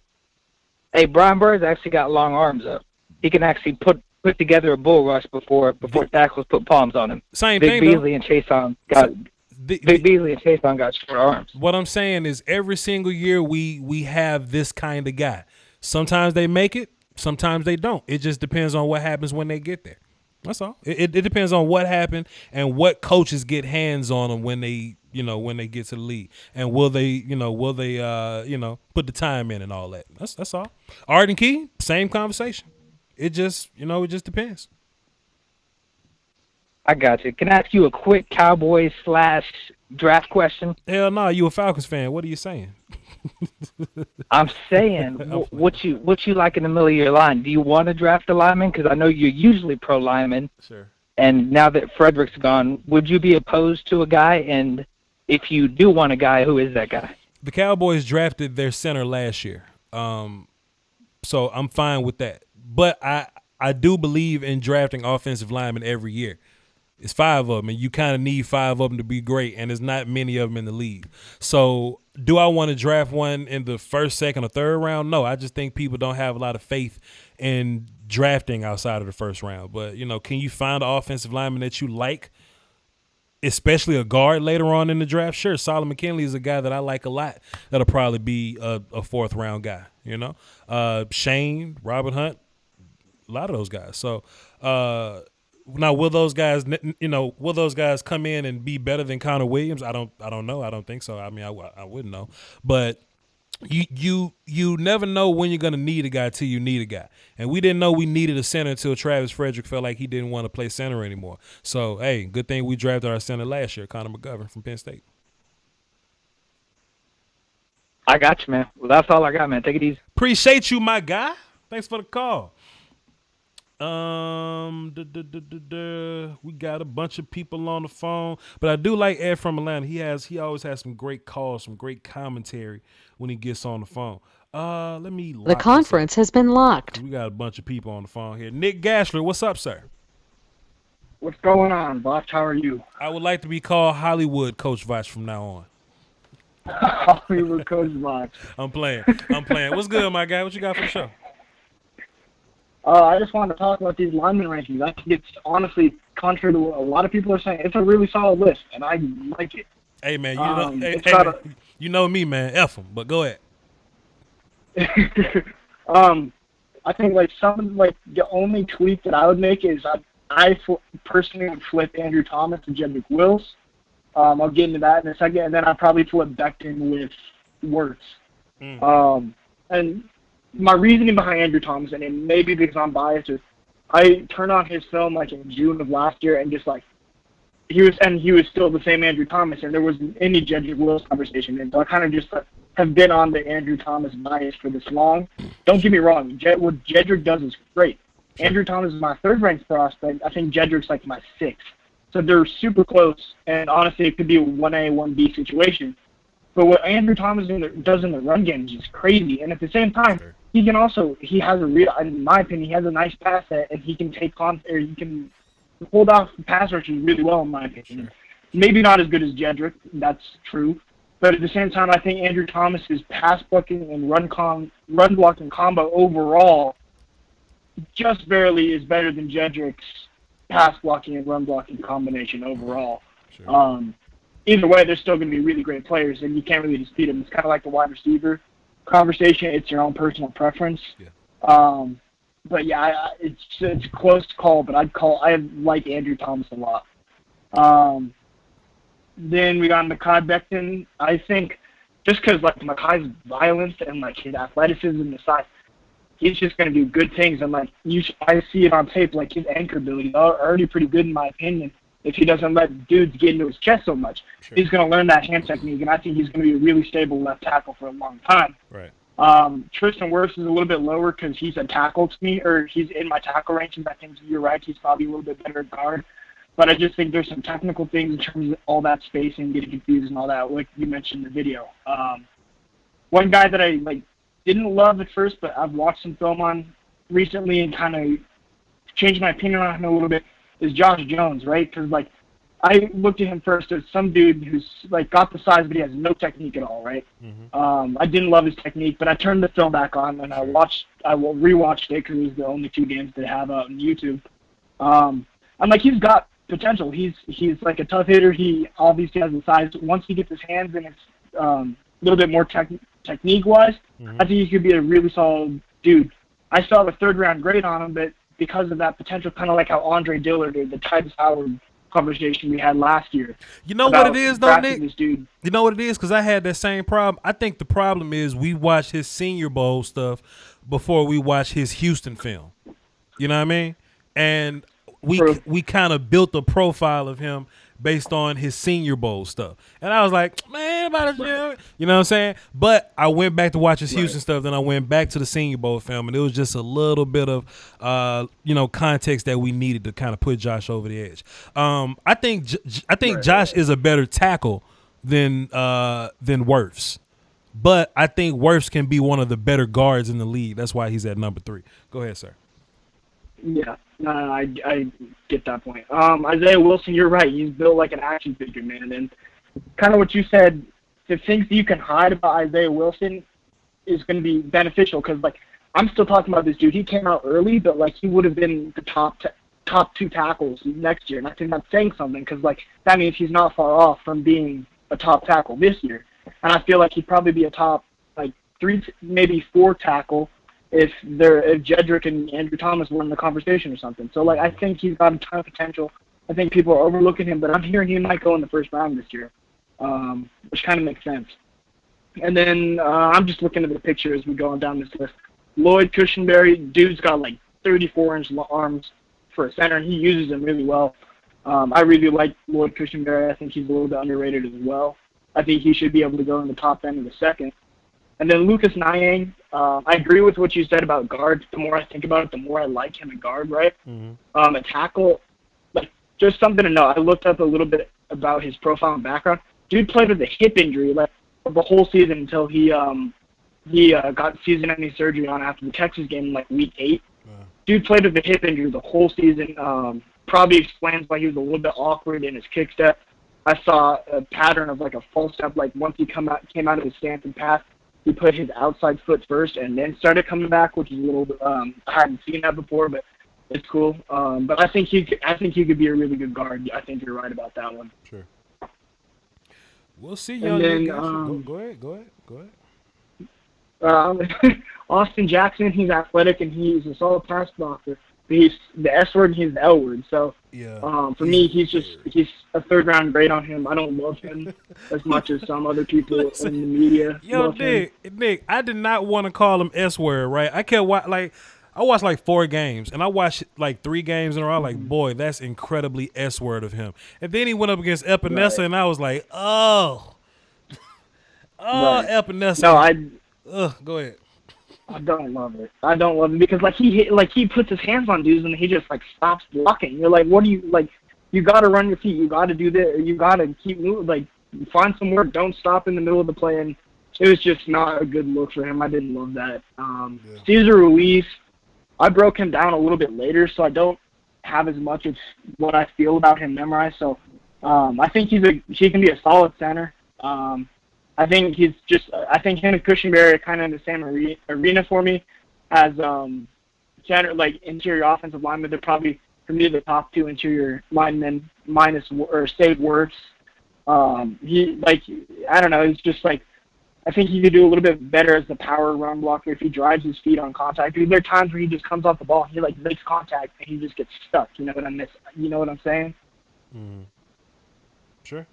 long arms up. He can actually put together a bull rush before tackles put palms on him. Same Vic thing, Beasley and Chason got Vic Beasley and Chason got short arms. What I'm saying is every single year we have this kind of guy. Sometimes they make it, sometimes they don't. It just depends on what happens when they get there. That's all. It depends on what happened and what coaches get hands on them when they get to the league, and will they put the time in and all that. That's all. Arden Key, same conversation. It just depends. I got you. Can I ask you a quick Cowboys / draft question? Hell no, you a Falcons fan. What are you saying? I'm saying, what you like in the middle of your line? Do you want to draft a lineman? Because I know you're usually pro lineman. Sure. And now that Frederick's gone, would you be opposed to a guy? And if you do want a guy, who is that guy? The Cowboys drafted their center last year, so I'm fine with that. But I do believe in drafting offensive linemen every year. It's 5 of them, and you kind of need 5 of them to be great, and there's not many of them in the league. So do I want to draft one in the 1st, 2nd, or 3rd round? No, I just think people don't have a lot of faith in drafting outside of the 1st round. But, can you find an offensive lineman that you like, especially a guard later on in the draft? Sure, Solomon McKinley is a guy that I like a lot. That'll probably be a 4th round guy, Shane, Robert Hunt, a lot of those guys. So now will those guys come in and be better than Connor Williams? I don't know. I don't think so. I mean, I wouldn't know. But you never know when you're going to need a guy till you need a guy. And we didn't know we needed a center until Travis Frederick felt like he didn't want to play center anymore. So, hey, good thing we drafted our center last year, Connor McGovern from Penn State. I got you, man. Well, that's all I got, man. Take it easy. Appreciate you, my guy. Thanks for the call. We got a bunch of people on the phone, but I do like Ed from Atlanta. He always has some great calls, some great commentary when he gets on the phone. Let me lock The conference has been locked. We got a bunch of people on the phone here. Nick Gashler, what's up, sir? What's going on, boss? How are you? I would like to be called Hollywood Coach Voch from now on. Hollywood Coach Box. I'm playing. What's good, my guy? What you got for the show? I just wanted to talk about these lineman rankings. I think it's honestly, contrary to what a lot of people are saying, it's a really solid list, and I like it. Hey, man, you know me, man. F them, but go ahead. I think the only tweak that I would make is I personally would flip Andrew Thomas to Jedrick Wills. I'll get into that in a second, and then I'd probably flip Becton with Wirtz. And my reasoning behind Andrew Thomas, and it may be because I'm biased, is I turned on his film like in June of last year, and just like he was still the same Andrew Thomas, and there wasn't any Jedrick Wills conversation, and so I kind of just have been on the Andrew Thomas bias for this long. Don't get me wrong, what Jedrick does is great. Andrew Thomas is my third-ranked prospect. I think Jedrick's like my sixth. So they're super close, and honestly, it could be a 1A, 1B situation. But what Andrew Thomas does in the run game is just crazy. And at the same time, he has in my opinion, he has a nice pass set, and he can he can hold off pass rushes really well, in my opinion. Sure. Maybe not as good as Jedrick, that's true. But at the same time, I think Andrew Thomas's pass blocking and run blocking combo overall just barely is better than Jedrick's pass blocking and run blocking combination overall. Sure. Either way, they're still going to be really great players, and you can't really dispute them. It's kind of like the wide receiver conversation. It's your own personal preference. Yeah. But yeah, it's a close call, but I like Andrew Thomas a lot. Then we got Mekhi Becton. I think just because like Mekhi's violence and like his athleticism and the size, he's just going to do good things. And like I see it on tape, like his anchor ability are already pretty good in my opinion. If he doesn't let dudes get into his chest so much, sure. He's going to learn that hand technique, and I think he's going to be a really stable left tackle for a long time. Right. Tristan Wirfs is a little bit lower because he's a tackle to me, or he's in my tackle range, and I think you're right, he's probably a little bit better at guard. But I just think there's some technical things in terms of all that spacing, getting confused and all that, like you mentioned in the video. One guy that I didn't love at first, but I've watched some film on recently and kind of changed my opinion on him a little bit, is Josh Jones, right? Because I looked at him first as some dude who's got the size, but he has no technique at all, right? Mm-hmm. I didn't love his technique, but I turned the film back on and I rewatched it because it was the only 2 games they have out on YouTube. I'm like, he's got potential. He's like a tough hitter. He obviously has the size. Once he gets his hands in, it's a little bit more technique-wise. Mm-hmm. I think he could be a really solid dude. I still have a 3rd-round grade on him, but because of that potential, kind of like how Andre Dillard or the Tytus Howard conversation we had last year. You know what it is, though, Nick? You know what it is? Because I had that same problem. I think the problem is we watch his Senior Bowl stuff before we watch his Houston film. You know what I mean? And we kind of built a profile of him based on his Senior Bowl stuff. And I was like, man, about it, you know what I'm saying? But I went back to watch his Houston stuff, then I went back to the Senior Bowl film, and it was just a little bit of, context that we needed to kind of put Josh over the edge. I think Josh is a better tackle than Wirfs. But I think Wirfs can be one of the better guards in the league. That's why he's at number 3. Go ahead, sir. Yeah. No, I get that point. Isaiah Wilson, you're right. He's built like an action figure, man. And kind of what you said, the things that you can hide about Isaiah Wilson is going to be beneficial because, I'm still talking about this dude. He came out early, but, he would have been the top 2 tackles next year. And I think that's saying something because, that means he's not far off from being a top tackle this year. And I feel like he'd probably be a top, 3, maybe 4 tackle if Jedrick and Andrew Thomas were in the conversation or something. So, I think he's got a ton of potential. I think people are overlooking him, but I'm hearing he might go in the 1st round this year, which kind of makes sense. And then I'm just looking at the picture as we go down this list. Lloyd Cushenberry, dude's got, 34-inch arms for a center, and he uses them really well. I really like Lloyd Cushenberry. I think he's a little bit underrated as well. I think he should be able to go in the top end of the 2nd. And then Lucas Nyang, I agree with what you said about guard. The more I think about it, the more I like him at guard, right? Mm-hmm. A tackle, just something to know. I looked up a little bit about his profile and background. Dude played with a hip injury, the whole season until he got season-ending surgery on after the Texas game in, week 8. Dude played with a hip injury the whole season. Probably explains why he was a little bit awkward in his kick step. I saw a pattern of like a false step. Like once he came out of his stance and pass, he put his outside foot first and then started coming back, which is a little. I hadn't seen that before, but it's cool. But I think he could be a really good guard. I think you're right about that one. Sure. We'll see, young nigga. Go ahead. Austin Jackson, he's athletic and he's a solid pass blocker. He's the S word and he's the L word. So for me, he's a third round grade on him. I don't love him as much as some other people in the media. Yo, Nick, I did not want to call him S word, right? I watched like 4 games, and I watched like 3 games in a row. Like, boy, that's incredibly S word of him. And then he went up against Epinesa, and I was like, oh, Epinesa. No, go ahead. I don't love it because he puts his hands on dudes and he just like stops blocking. You're like, what do you like? You got to run your feet. You got to do this. You got to keep moving. Like, find some work. Don't stop in the middle of the play. And it was just not a good look for him. I didn't love that. Cesar Ruiz, I broke him down a little bit later, so I don't have as much of what I feel about him memorized. So I think he can be a solid center. I think him and Cushenberry are kind of in the same arena for me as center, like interior offensive linemen. They're probably, for me, the top 2 interior linemen save Wirfs. I don't know. It's just like, I think he could do a little bit better as the power run blocker if he drives his feet on contact. There are times where he just comes off the ball and he like makes contact and he just gets stuck. You know what I'm saying? Sure.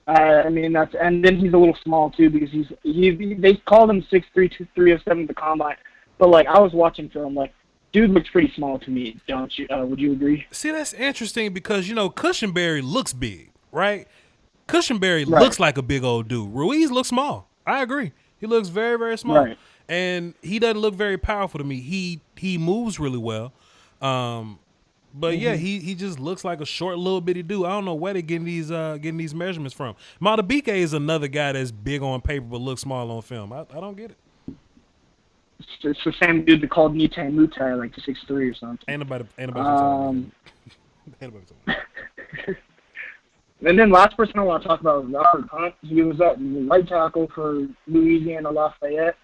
I mean and then he's a little small too because they called him 6'3", 307 at the combine, but like I was watching film, like dude looks pretty small to me. Don't you? Would you agree? See, that's interesting because Cushenberry looks big, right? Cushenberry looks like a big old dude. Ruiz looks small. I agree. He looks very, very small, right. And he doesn't look very powerful to me. He moves really well. But yeah, he just looks like a short little bitty dude. I don't know where they're getting these measurements from. Matabike is another guy that's big on paper but looks small on film. I don't get it. It's the same dude that called Nite Mutai like 6'3" or something. Ain't nobody And then last person I want to talk about is Robert Hunt. He was at right tackle for Louisiana Lafayette.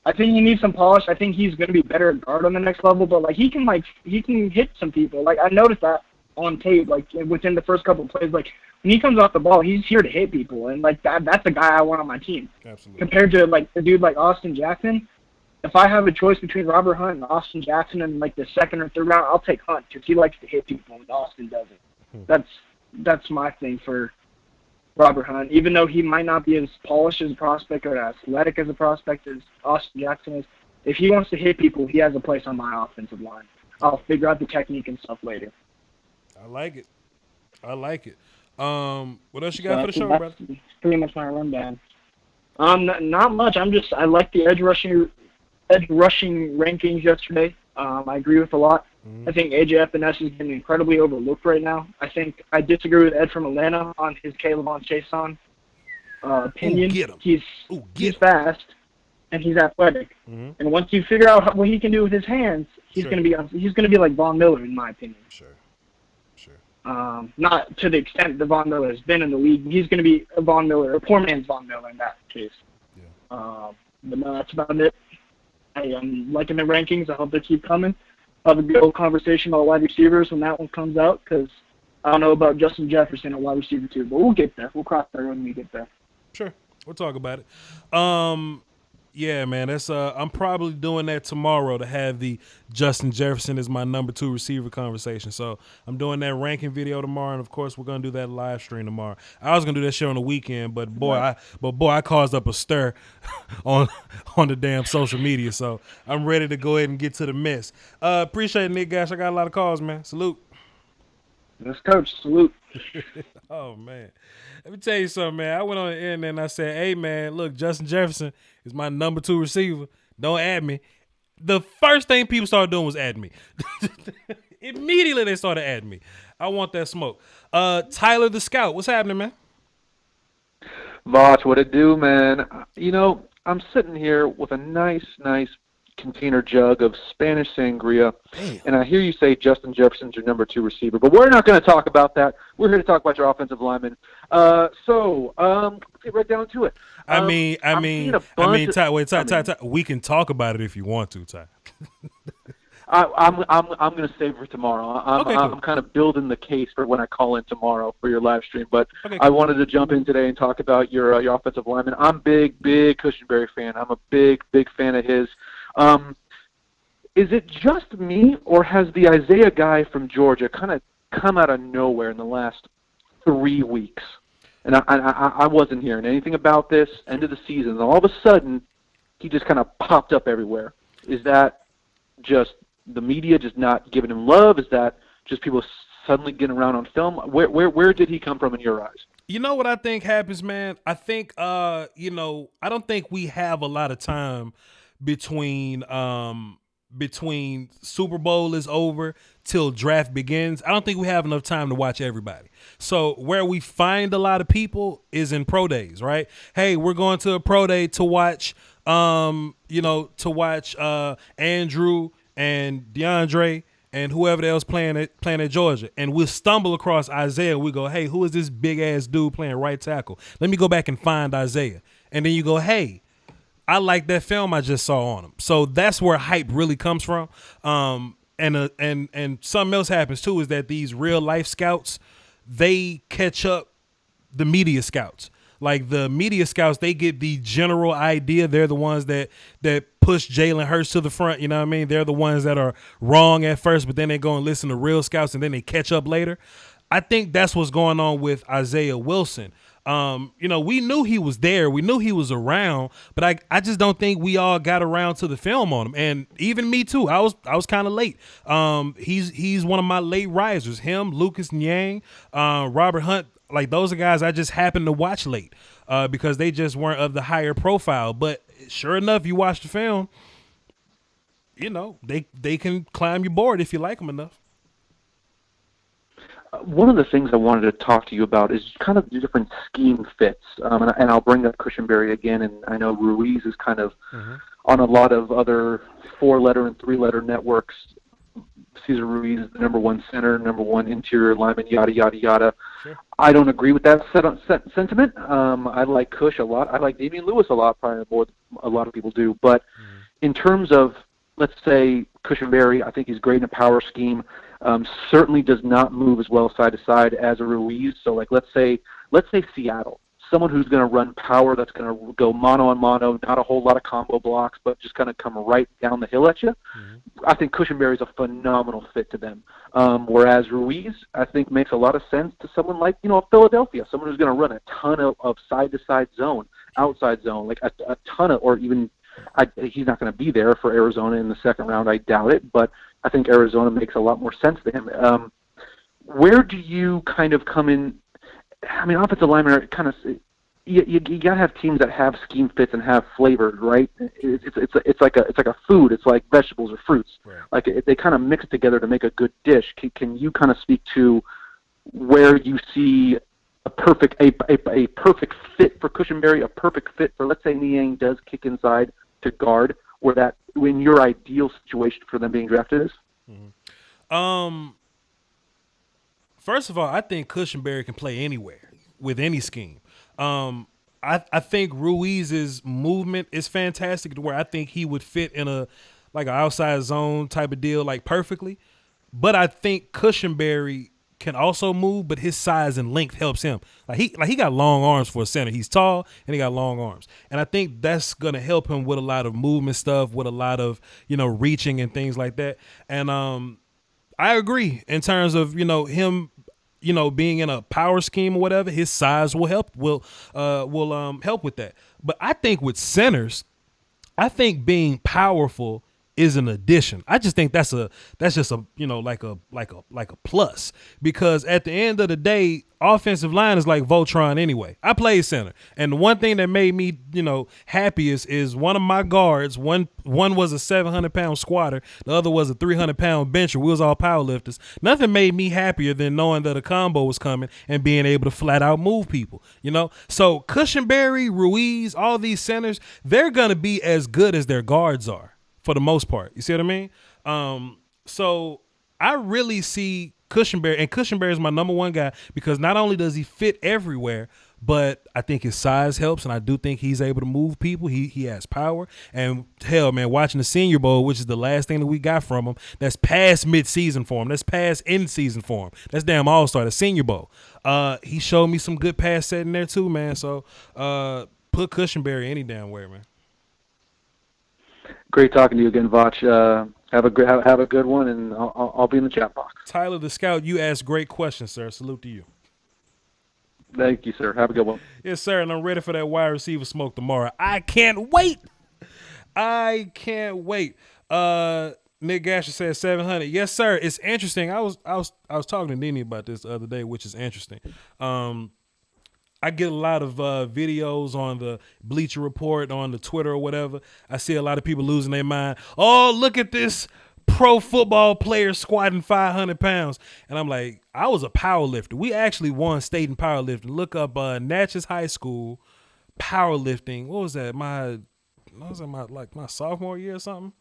I think he needs some polish. I think he's going to be better at guard on the next level, but he can hit some people. Like I noticed that on tape, like within the first couple of plays, like when he comes off the ball, he's here to hit people, and like that's the guy I want on my team. Absolutely. Compared to like a dude like Austin Jackson, if I have a choice between Robert Hunt and Austin Jackson in like the second or third round, I'll take Hunt because he likes to hit people and Austin doesn't. That's my thing for Robert Hunt. Even though he might not be as polished as a prospect or as athletic as a prospect as Austin Jackson is, if he wants to hit people, he has a place on my offensive line. I'll figure out the technique and stuff later. I like it. What else you got for the show, brother? Pretty much my rundown. Not much. I like the edge rushing rankings yesterday. I agree with a lot. I think AJ Epinesa is getting incredibly overlooked right now. I think I disagree with Ed from Atlanta on his Caleb Chason opinion. He's fast and he's athletic. And once you figure out what he can do with his hands, he's going to be like Von Miller in my opinion. Sure. Not to the extent that Von Miller has been in the league. He's going to be a Von Miller, a poor man's Von Miller in that case. Yeah. But no, that's about it. I am liking the rankings. I hope they keep coming. I'll have a good old conversation about wide receivers when that one comes out because I don't know about Justin Jefferson at wide receiver too, but we'll get there. We'll cross that when we get there. Sure. We'll talk about it. Yeah, man, that's I'm probably doing that tomorrow to have the Justin Jefferson as my number 2 receiver conversation. So I'm doing that ranking video tomorrow, and of course we're gonna do that live stream tomorrow. I was gonna do that show on the weekend, but I caused up a stir on the damn social media. So I'm ready to go ahead and get to the mess. Appreciate it, Nick. Gosh, I got a lot of calls, man. Salute. Yes, Coach. Salute. Oh man, let me tell you something, man. I went on the internet and I said, "Hey, man, look, Justin Jefferson is my number 2 receiver. Don't add me." The first thing people started doing was add me. Immediately they started adding me. I want that smoke. Tyler the Scout, what's happening, man? Voch, what it do, man? I'm sitting here with a nice container jug of Spanish sangria. Damn. And I hear you say Justin Jefferson's your number 2 receiver, but we're not going to talk about that. We're here to talk about your offensive lineman. So let's get right down to it. I mean, Ty, we can talk about it if you want to, Ty. I'm going to save it for tomorrow. I'm kind of building the case for when I call in tomorrow for your live stream. But I wanted to jump in today and talk about your offensive lineman. I'm big Cushionberry fan. I'm a big fan of his. Is it just me, or has the Isaiah guy from Georgia kind of come out of nowhere in the last 3 weeks? And I wasn't hearing anything about this end of the season. And all of a sudden, he just kind of popped up everywhere. Is that just the media just not giving him love? Is that just people suddenly getting around on film? Where did he come from in your eyes? You know what I think happens, man? I think, I don't think we have a lot of time between Super Bowl is over till draft begins. I don't think we have enough time to watch everybody. So where we find a lot of people is in pro days, right? Hey, we're going to a pro day to watch, Andrew and DeAndre and whoever else playing at Georgia, and we'll stumble across Isaiah. We go, hey, who is this big ass dude playing right tackle? Let me go back and find Isaiah. And then you go, hey, I like that film I just saw on him. So that's where hype really comes from. And something else happens too, is that these real life scouts, they catch up the media scouts. Like the media scouts, they get the general idea. They're the ones that push Jalen Hurts to the front. You know what I mean? They're the ones that are wrong at first, but then they go and listen to real scouts, and then they catch up later. I think that's what's going on with Isaiah Wilson. We knew he was there. We knew he was around, but I just don't think we all got around to the film on him. And even me too. I was kind of late. He's one of my late risers. Him, Lucas Niang, Robert Hunt. Like, those are guys I just happened to watch late because they just weren't of the higher profile. But sure enough, you watch the film, they can climb your board if you like them enough. One of the things I wanted to talk to you about is kind of the different scheme fits. And I'll bring up Cushionberry again, and I know Ruiz is kind of on a lot of other 4-letter and 3-letter networks. Cesar Ruiz is the number 1 center, number 1 interior lineman, yada, yada, yada. Sure. I don't agree with that sentiment. I like Cush a lot. I like Damian Lewis a lot, probably more than a lot of people do. But in terms of, let's say, Cushionberry, I think he's great in a power scheme. Certainly does not move as well side to side as a Ruiz. So, like, let's say Seattle. Someone who's going to run power, that's going to go mano on mano, not a whole lot of combo blocks, but just kind of come right down the hill at you. I think Cushionberry is a phenomenal fit to them. Whereas Ruiz, I think, makes a lot of sense to someone like, Philadelphia, someone who's going to run a ton of side-to-side zone, outside zone, like a ton of, or even he's not going to be there for Arizona in the second round. I doubt it, but I think Arizona makes a lot more sense to him. Where do you kind of come in? I mean, offensive linemen are kind of you got to have teams that have scheme fits and have flavor, right? It's like a food. It's like vegetables or fruits. Right. Like they kind of mix it together to make a good dish. Can you kind of speak to where you see a perfect fit for Cushionberry, a perfect fit for, let's say, Niang does kick inside to guard, where that in your ideal situation for them being drafted is? First of all, I think Cushionberry can play anywhere with any scheme. I think Ruiz's movement is fantastic to where I think he would fit in an outside zone type of deal, like, perfectly. But I think Cushionberry can also move, but his size and length helps him. He got long arms for a center. He's tall and he got long arms. And I think that's gonna help him with a lot of movement stuff, with a lot of, reaching and things like that. And I agree in terms of, him, being in a power scheme or whatever, his size will help help with that. But I think with centers, I think being powerful is an addition. I just think that's just a like a plus, because at the end of the day, offensive line is like Voltron anyway. I played center, and the one thing that made me happiest is one of my guards. One was a 700-pound squatter, the other was a 300-pound bencher. We was all power lifters. Nothing made me happier than knowing that a combo was coming and being able to flat out move people. So Cushionberry, Ruiz, all these centers, they're gonna be as good as their guards are. for the most part. You see what I mean? So I really see Cushenberry, and Cushenberry is my number one guy because not only does he fit everywhere, but I think his size helps, and I do think he's able to move people. He has power, and hell, man, watching the Senior Bowl, which is the last thing that we got from him, that's past mid-season for him. That's past in-season for him. That's damn All-Star, the Senior Bowl. He showed me some good pass setting there too, man. So put Cushenberry any damn way, man. Great talking to you again, Voch. Have a good one, and I'll be in the chat box. Tyler the Scout, you asked great questions, sir. Salute to you. Thank you, sir. Have a good one. Yes, sir, and I'm ready for that wide receiver smoke tomorrow. I can't wait. Nick Gasher said 700. Yes, sir. It's interesting. I was talking to Nene about this the other day, which is interesting. I get a lot of videos on the Bleacher Report, on the Twitter or whatever. I see a lot of people losing their mind. Oh, look at this pro football player squatting 500 pounds. And I'm like, I was a power lifter. We actually won state in powerlifting. Look up Natchez High School powerlifting. What was that? My sophomore year or something?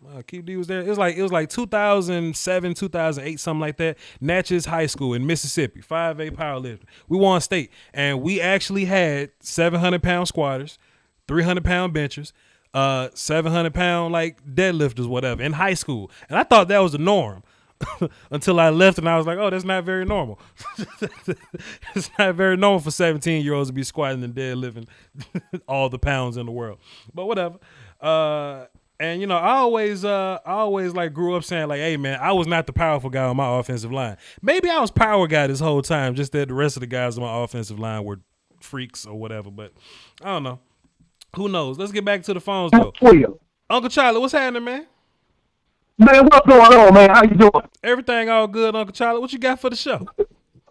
QD was there. It was like 2007, 2008, something like that. Natchez High School in Mississippi, 5A powerlifting. We won state, and we actually had 700-pound squatters, 300-pound benchers, 700-pound like deadlifters, whatever, in high school. And I thought that was the norm until I left, and I was like, oh, that's not very normal. It's not very normal for 17-year-olds to be squatting and deadlifting all the pounds in the world. But whatever. And, you know, I always like grew up saying like, hey, man, I was not the powerful guy on my offensive line. Maybe I was power guy this whole time, just that the rest of the guys on my offensive line were freaks or whatever. But I don't know. Who knows? Let's get back to the phones, though. Uncle Charlie, what's happening, man? Man, what's going on, man? How you doing? Everything all good, Uncle Charlie. What you got for the show?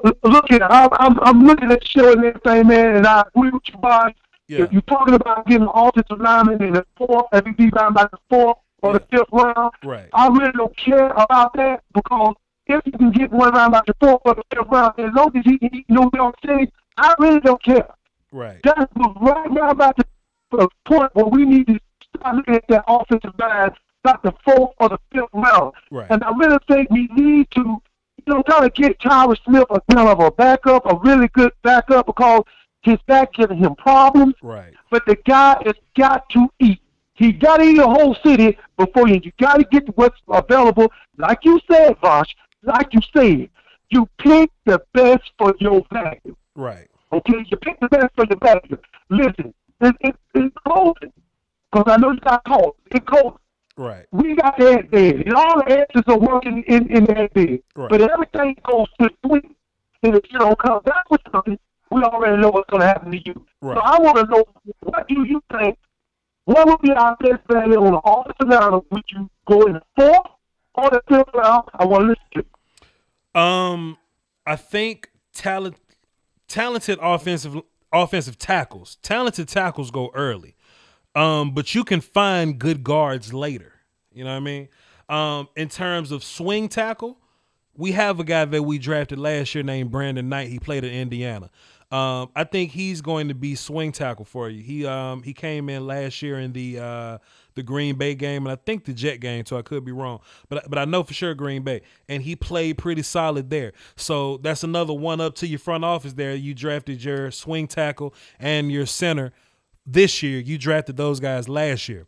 Look at I'm looking at the show and everything, man, and I agree with you, Bob. Yeah. If you're talking about getting an offensive lineman in the fourth, if you be down by the fourth or the fifth round, right? I really don't care about that because if you can get one round by the fourth or the fifth round, as long as he knows what I'm saying, I really don't care. Right. That's right now about the point where we need to start looking at that offensive line about the fourth or the fifth round. Right. And I really think we need to, kind of get Tyler Smith a kind of a backup, a really good backup, because his back giving him problems. Right. But the guy has got to eat. He got to eat a whole city before you got to get what's available. Like you said, Voch, like you said, you pick the best for your value. Right. Okay? You pick the best for your value. Listen, it's closing. Because I know you got calls. It's closing. Right. We got that bed. And all the answers are working in that bed. Right. But everything goes to swing. And if you don't come back with something, we already know what's going to happen to you. Right. So I want to know, what do you think? What would be our best value on the offensive line? Would you go in the fourth or the fifth round? I want to listen to. I think talented offensive tackles. Talented tackles go early. But you can find good guards later. You know what I mean? In terms of swing tackle, we have a guy that we drafted last year named Brandon Knight. He played at Indiana. I think he's going to be swing tackle for you. He came in last year in the Green Bay game, and I think the Jet game too. I could be wrong, but I know for sure Green Bay, and he played pretty solid there. So that's another one up to your front office there. You drafted your swing tackle and your center this year. You drafted those guys last year.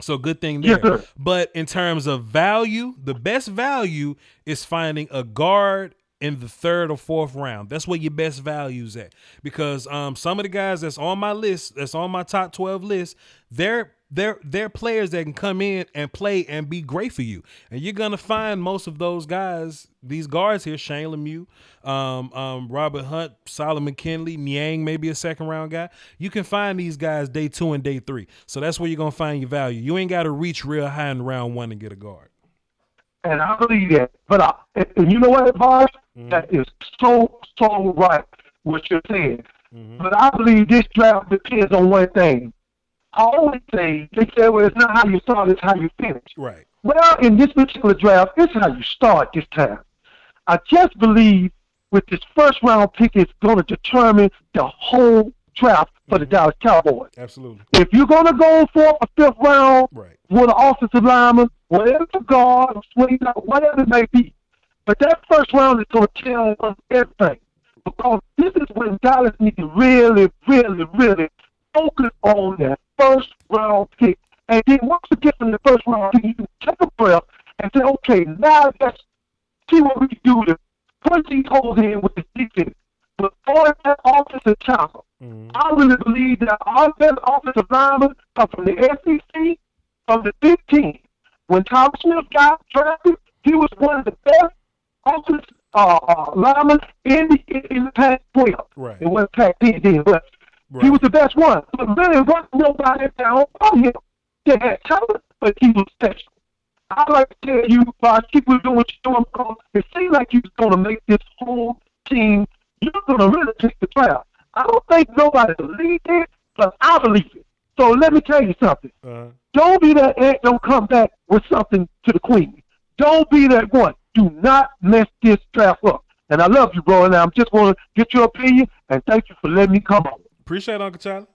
So good thing there. Yes, but in terms of value, the best value is finding a guard in the third or fourth round. That's where your best value's at. Because some of the guys that's on my list, that's on my top 12 list, they're players that can come in and play and be great for you. And you're gonna find most of those guys, these guards here, Shane Lemieux, Robert Hunt, Solomon Kinley, Niang, maybe a second round guy. You can find these guys day 2 and day 3. So that's where you're gonna find your value. You ain't gotta reach real high in round 1 to get a guard. And I believe that. But and you know what, Bosh? Mm-hmm. That is so right, what you're saying. Mm-hmm. But I believe this draft depends on one thing. I always say, they say, well, it's not how you start, it's how you finish. Right. Well, in this particular draft, it's how you start this time. I just believe with this first round pick, it's going to determine the whole draft for the Dallas Cowboys. Absolutely. If you're going to go for a fifth round Right. with an offensive lineman, whatever the guard or swing, whatever it may be, but that first round is going to tell us everything. Because this is when Dallas needs to really, really, really focus on that first round pick. And then once you get from the first round pick, you can take a breath and say, okay, now let's see what we can do to punch these holes in with the defense. But for that offensive tackle, I really believe that our best offensive linemen come from the SEC, from the Big Ten. When Tom Smith got drafted, he was one of the best offensive linemen in the Pac-12. Right. It wasn't Pac-10 then, but he was the best one. But really, wasn't nobody down on him. He had talent, but he was special. I like to tell you, keep doing what you're doing, because it seems like you're going to make this whole team, you're going to really take the draft. I don't think nobody believes it, but I believe it. So let me tell you something. Don't be that ant, don't come back with something to the queen. Don't be that one. Do not mess this draft up. And I love you, bro, and I just want to get your opinion, and thank you for letting me come on. Appreciate it, Uncle Charlie.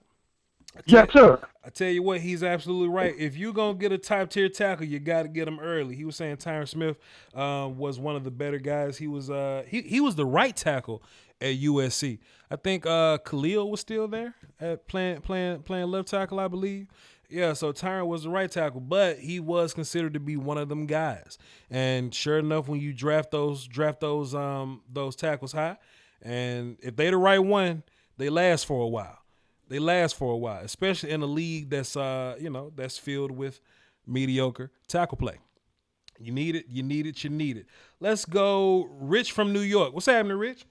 Yes, sir. I tell you what, he's absolutely right. If you're going to get a top-tier tackle, you got to get him early. He was saying Tyron Smith was one of the better guys. He was he was the right tackle at USC. I think Khalil was still there at playing left tackle, I believe. Yeah, so Tyron was the right tackle, but he was considered to be one of them guys. And sure enough, when you draft those tackles high, and if they the right one, they last for a while. They last for a while, especially in a league that's that's filled with mediocre tackle play. You need it, you need it, you need it. Let's go, Rich from New York. What's happening, Rich?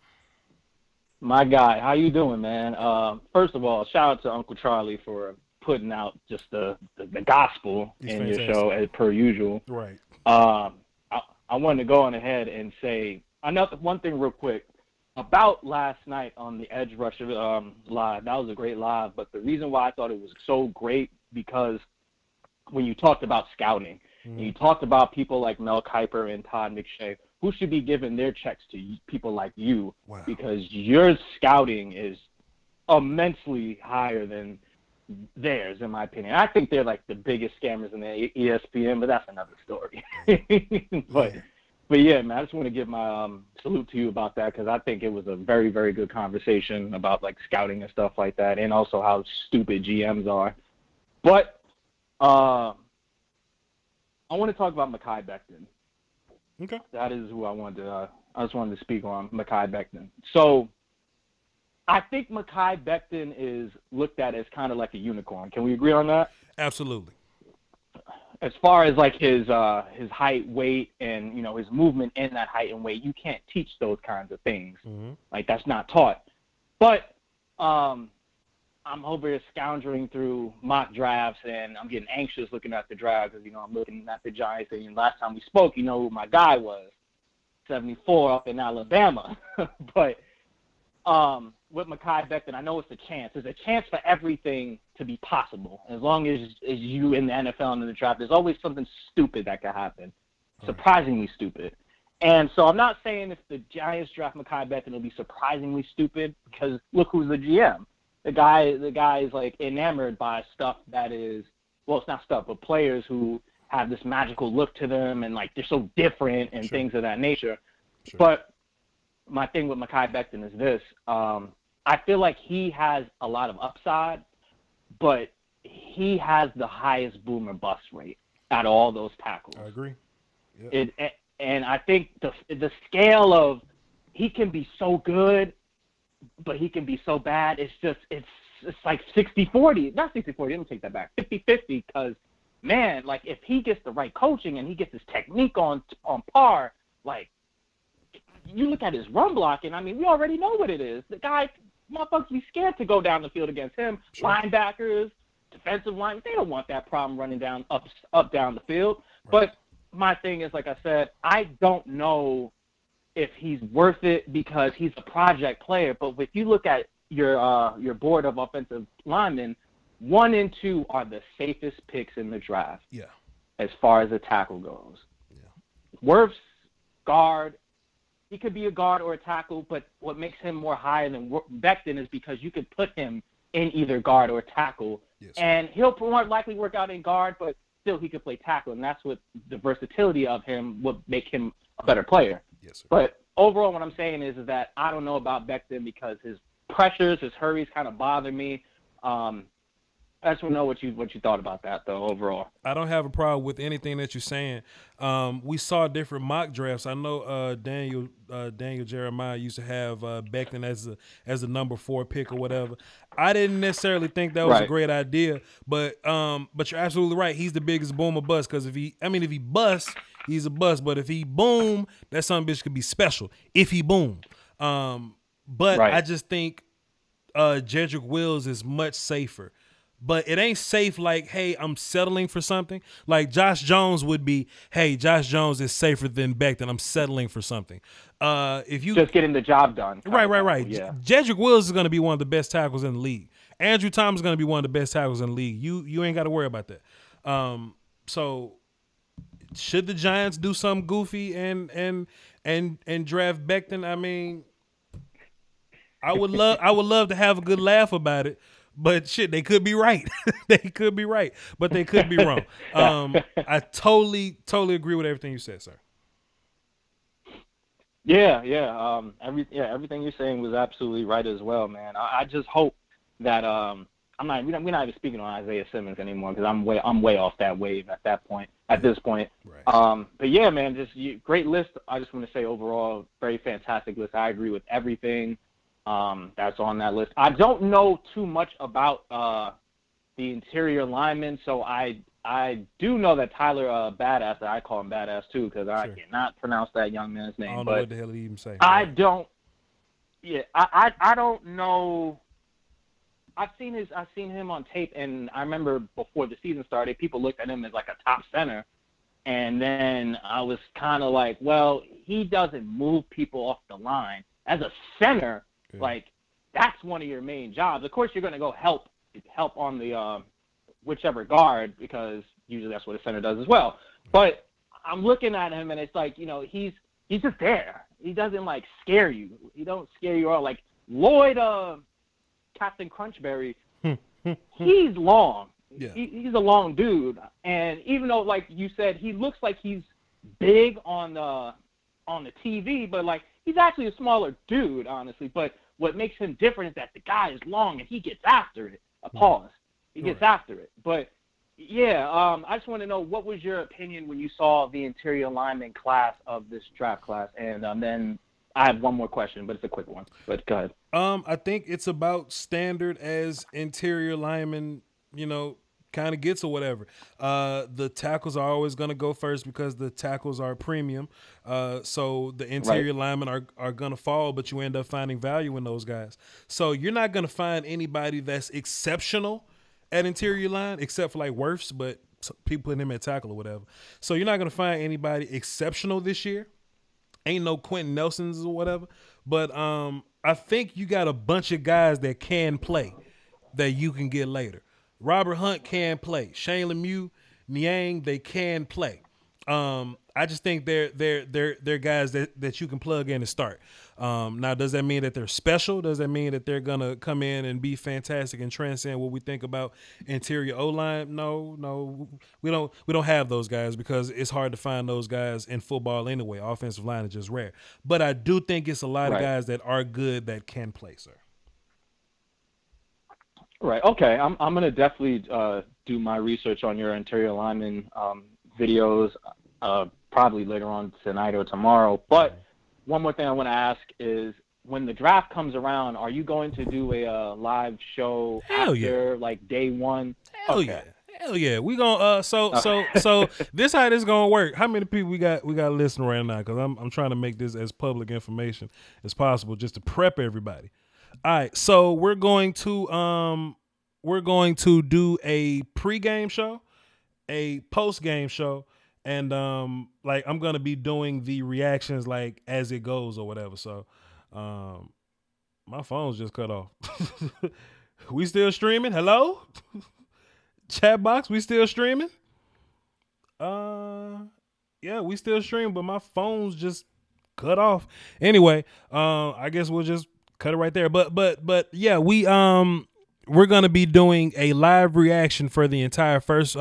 My guy, how you doing, man? First of all, shout out to Uncle Charlie for putting out just the gospel in your show as per usual. Right. I wanted to go on ahead and say one thing real quick about last night on the Edge Rusher live. That was a great live, but the reason why I thought it was so great because when you talked about scouting, and you talked about people like Mel Kiper and Todd McShay, who should be giving their checks to people like you, because your scouting is immensely higher than theirs, in my opinion. I think they're like the biggest scammers in the ESPN, but that's another story. But yeah, man, I just want to give my salute to you about that, because I think it was a very, very good conversation about like scouting and stuff like that, and also how stupid GMs are. But I want to talk about Mekhi Becton. Okay. That is who I wanted to. I just wanted to speak on Mekhi Becton. So I think Mekhi Becton is looked at as kind of like a unicorn. Can we agree on that? Absolutely. As far as like his height, weight, and his movement in that height and weight, you can't teach those kinds of things. Like that's not taught. But I'm over here scoundering through mock drafts, and I'm getting anxious looking at the draft because I'm looking at the Giants. And last time we spoke, who my guy was, 74 up in Alabama. But with Mekhi Becton, I know it's a chance. There's a chance for everything to be possible. As long as you in the NFL and in the draft, there's always something stupid that could happen, surprisingly stupid. And so I'm not saying if the Giants draft Mekhi Becton, it'll be surprisingly stupid, because look who's the GM. The guy is like enamored by stuff that is, well, it's not stuff, but players who have this magical look to them, and like they're so different and things of that nature. But my thing with Mekhi Becton is this. I feel like he has a lot of upside, but he has the highest boom or bust rate out of all those tackles. I agree. Yep. And I think the scale of he can be so good, but he can be so bad. It's like 60-40. Not 60-40. Let me take that back. 50-50, because, man, like if he gets the right coaching and he gets his technique on par, like you look at his run blocking, I mean, we already know what it is. The guy, motherfuckers be scared to go down the field against him. Linebackers, defensive line, they don't want that problem running down up down the field. But my thing is, like I said, I don't know if he's worth it because he's a project player. But if you look at your board of offensive linemen, 1 and 2 are the safest picks in the draft. Yeah. As far as the tackle goes. Yeah. Wirfs, guard. He could be a guard or a tackle, but what makes him more higher than Becton is because you could put him in either guard or tackle. Yes. And he'll more likely work out in guard, but still he could play tackle, and that's what the versatility of him would make him a better player. Yes, sir. But overall, what I'm saying is that I don't know about Becton because his pressures, his hurries kind of bother me. I just want to know what you thought about that, though, overall. I don't have a problem with anything that you're saying. We saw different mock drafts. I know Daniel Jeremiah used to have Becton as a number 4 pick or whatever. I didn't necessarily think that was a great idea, but you're absolutely right. He's the biggest boom or bust because if he busts, he's a bust. But if he boom, that son bitch could be special if he boom. But I just think Jedrick Wills is much safer. But it ain't safe like, hey, I'm settling for something. Like Josh Jones would be, hey, Josh Jones is safer than Becton. I'm settling for something. If you just getting the job done. Right. Yeah. Jedrick Wills is going to be one of the best tackles in the league. Andrew Thomas is going to be one of the best tackles in the league. You ain't got to worry about that. So should the Giants do something goofy and draft Becton? I mean, I would love to have a good laugh about it. But shit, they could be right. They could be right, but they could be wrong. I totally agree with everything you said, sir. Yeah. Everything you're saying was absolutely right as well, man. I just hope that we're not even speaking on Isaiah Simmons anymore because I'm way off that wave at this point. Right. But yeah, man, great list. I just want to say overall, very fantastic list. I agree with everything. That's on that list. I don't know too much about the interior linemen, so I do know that Tyler Badass, I call him Badass too because I cannot pronounce that young man's name. I don't know what the hell he even say. I don't know. I've seen him on tape, and I remember before the season started, people looked at him as like a top center, and then I was kind of like, well, he doesn't move people off the line as a center. Yeah. Like, that's one of your main jobs. Of course, you're going to go help on the whichever guard because usually that's what a center does as well. But I'm looking at him, and it's like, he's just there. He doesn't, like, scare you. He don't scare you all. Like, Lloyd, Captain Crunchberry, he's long. Yeah. He's a long dude. And even though, like you said, he looks like he's big on the TV, but, like, he's actually a smaller dude, honestly. But what makes him different is that the guy is long and he gets after it. He gets after it. But, yeah, I just want to know, what was your opinion when you saw the interior lineman class of this draft class? And then I have one more question, but it's a quick one. But go ahead. I think it's about standard as interior lineman, kind of gets or whatever. The tackles are always going to go first because the tackles are premium. So the interior linemen are going to fall, but you end up finding value in those guys. So you're not going to find anybody that's exceptional at interior line except for like Wirfs, but people putting him at tackle or whatever. So you're not going to find anybody exceptional this year. Ain't no Quentin Nelsons or whatever. But I think you got a bunch of guys that can play that you can get later. Robert Hunt can play. Shane Lemieux, Niang, they can play. I just think they're guys that you can plug in and start. Now, does that mean that they're special? Does that mean that they're gonna come in and be fantastic and transcend what we think about interior O-line? No, we don't have those guys because it's hard to find those guys in football anyway. Offensive line is just rare. But I do think it's a lot of guys that are good that can play, sir. Right. Okay. I'm gonna definitely do my research on your interior lineman videos probably later on tonight or tomorrow. But one more thing I want to ask is, when the draft comes around, are you going to do a live show after like day one? Hell yeah. We gonna so this how this gonna work. How many people we got listening right now? Because I'm trying to make this as public information as possible just to prep everybody. All right, so we're going to do a pregame show, a postgame show, and like I'm gonna be doing the reactions like as it goes or whatever. So my phone's just cut off. We still streaming? Hello? Chat box, we still streaming? Yeah, we still stream, but my phone's just cut off. Anyway, I guess we'll just cut it right there. But yeah, we're we're going to be doing a live reaction for the entire first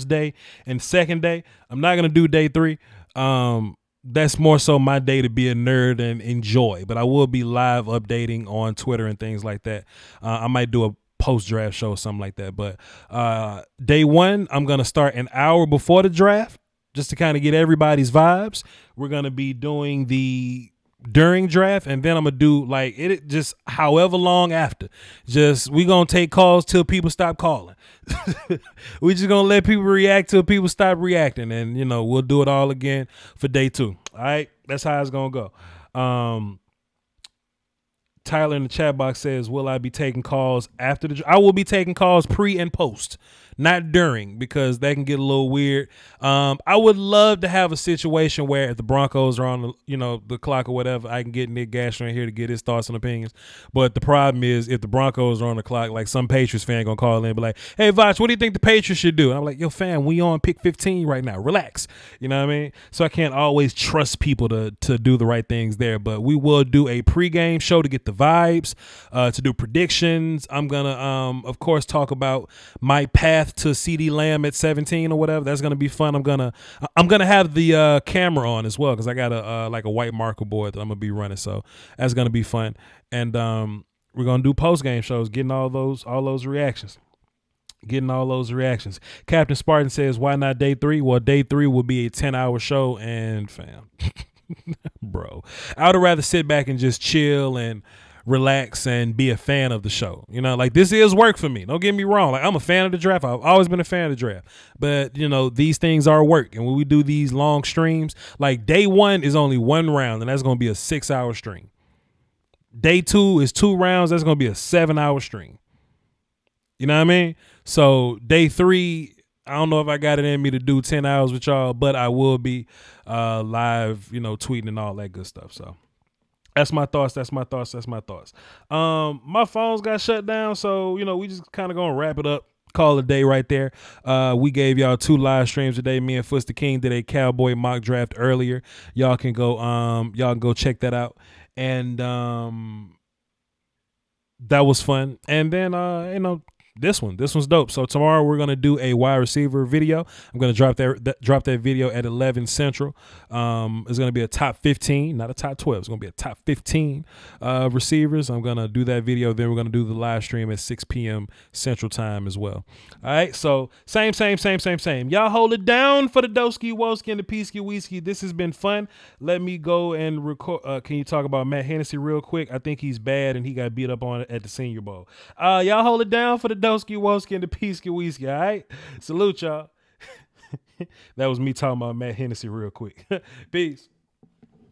day and second day. I'm not going to do day 3. That's more so my day to be a nerd and enjoy, but I will be live updating on Twitter and things like that. I might do a post-draft show or something like that. But day 1, I'm going to start an hour before the draft just to kind of get everybody's vibes. We're going to be doing the during draft, and then I'm going to do like it just however long after. Just we going to take calls till people stop calling. We just going to let people react till people stop reacting, and we'll do it all again for day 2. All right? That's how it's going to go. Tyler in the chat box says, will I be taking calls after the I will be taking calls pre and post, not during, because that can get a little weird. I would love to have a situation where if the Broncos are on the clock or whatever, I can get Nick Gasher in here to get his thoughts and opinions. But the problem is if the Broncos are on the clock, like some Patriots fan gonna call in and be like, hey Voch, what do you think the Patriots should do? And I'm like, yo fam, we on pick 15 right now. Relax. You know what I mean? So I can't always trust people to do the right things there. But we will do a pregame show to get the vibes, to do predictions. I'm gonna of course talk about my path to CeeDee Lamb at 17 or whatever. That's gonna be fun. I'm gonna have the camera on as well because I got a white marker board that I'm gonna be running, so that's gonna be fun. And we're gonna do post game shows, getting all those reactions. Captain Spartan says, why not day 3? Well, day 3 will be a 10-hour show, and fam, bro, I would rather sit back and just chill and relax and be a fan of the show. Like this is work for me. Don't get me wrong. Like I'm a fan of the draft. I've always been a fan of the draft. But these things are work. And when we do these long streams, like day 1 is only 1 round, and that's gonna be a 6-hour stream. Day 2 is 2 rounds, that's gonna be a 7-hour stream. You know what I mean? So day 3, I don't know if I got it in me to do 10 hours with y'all, but I will be live, tweeting and all that good stuff. So that's my thoughts. My phones got shut down, so we just kind of gonna wrap it up, call it a day right there. We gave y'all 2 live streams today. Me and Fuster King did a Cowboy mock draft earlier. Y'all can go check that out. And that was fun. And then this one's dope. So tomorrow we're gonna do a wide receiver video. I'm gonna drop that video at 11 Central. It's gonna be a top 15, not a top 12. It's gonna be a top 15 receivers. I'm gonna do that video. Then we're gonna do the live stream at 6 p.m. Central Time as well. All right. So same. Y'all hold it down for the Doski Woski and the Peasky Weesky. This has been fun. Let me go and record. Can you talk about Matt Hennessy real quick? I think he's bad and he got beat up on at the Senior Bowl. Y'all hold it down for the Doski Woski and the Peasky Weesky. All right. Salute y'all. That was me talking about Matt Hennessy real quick. Peace.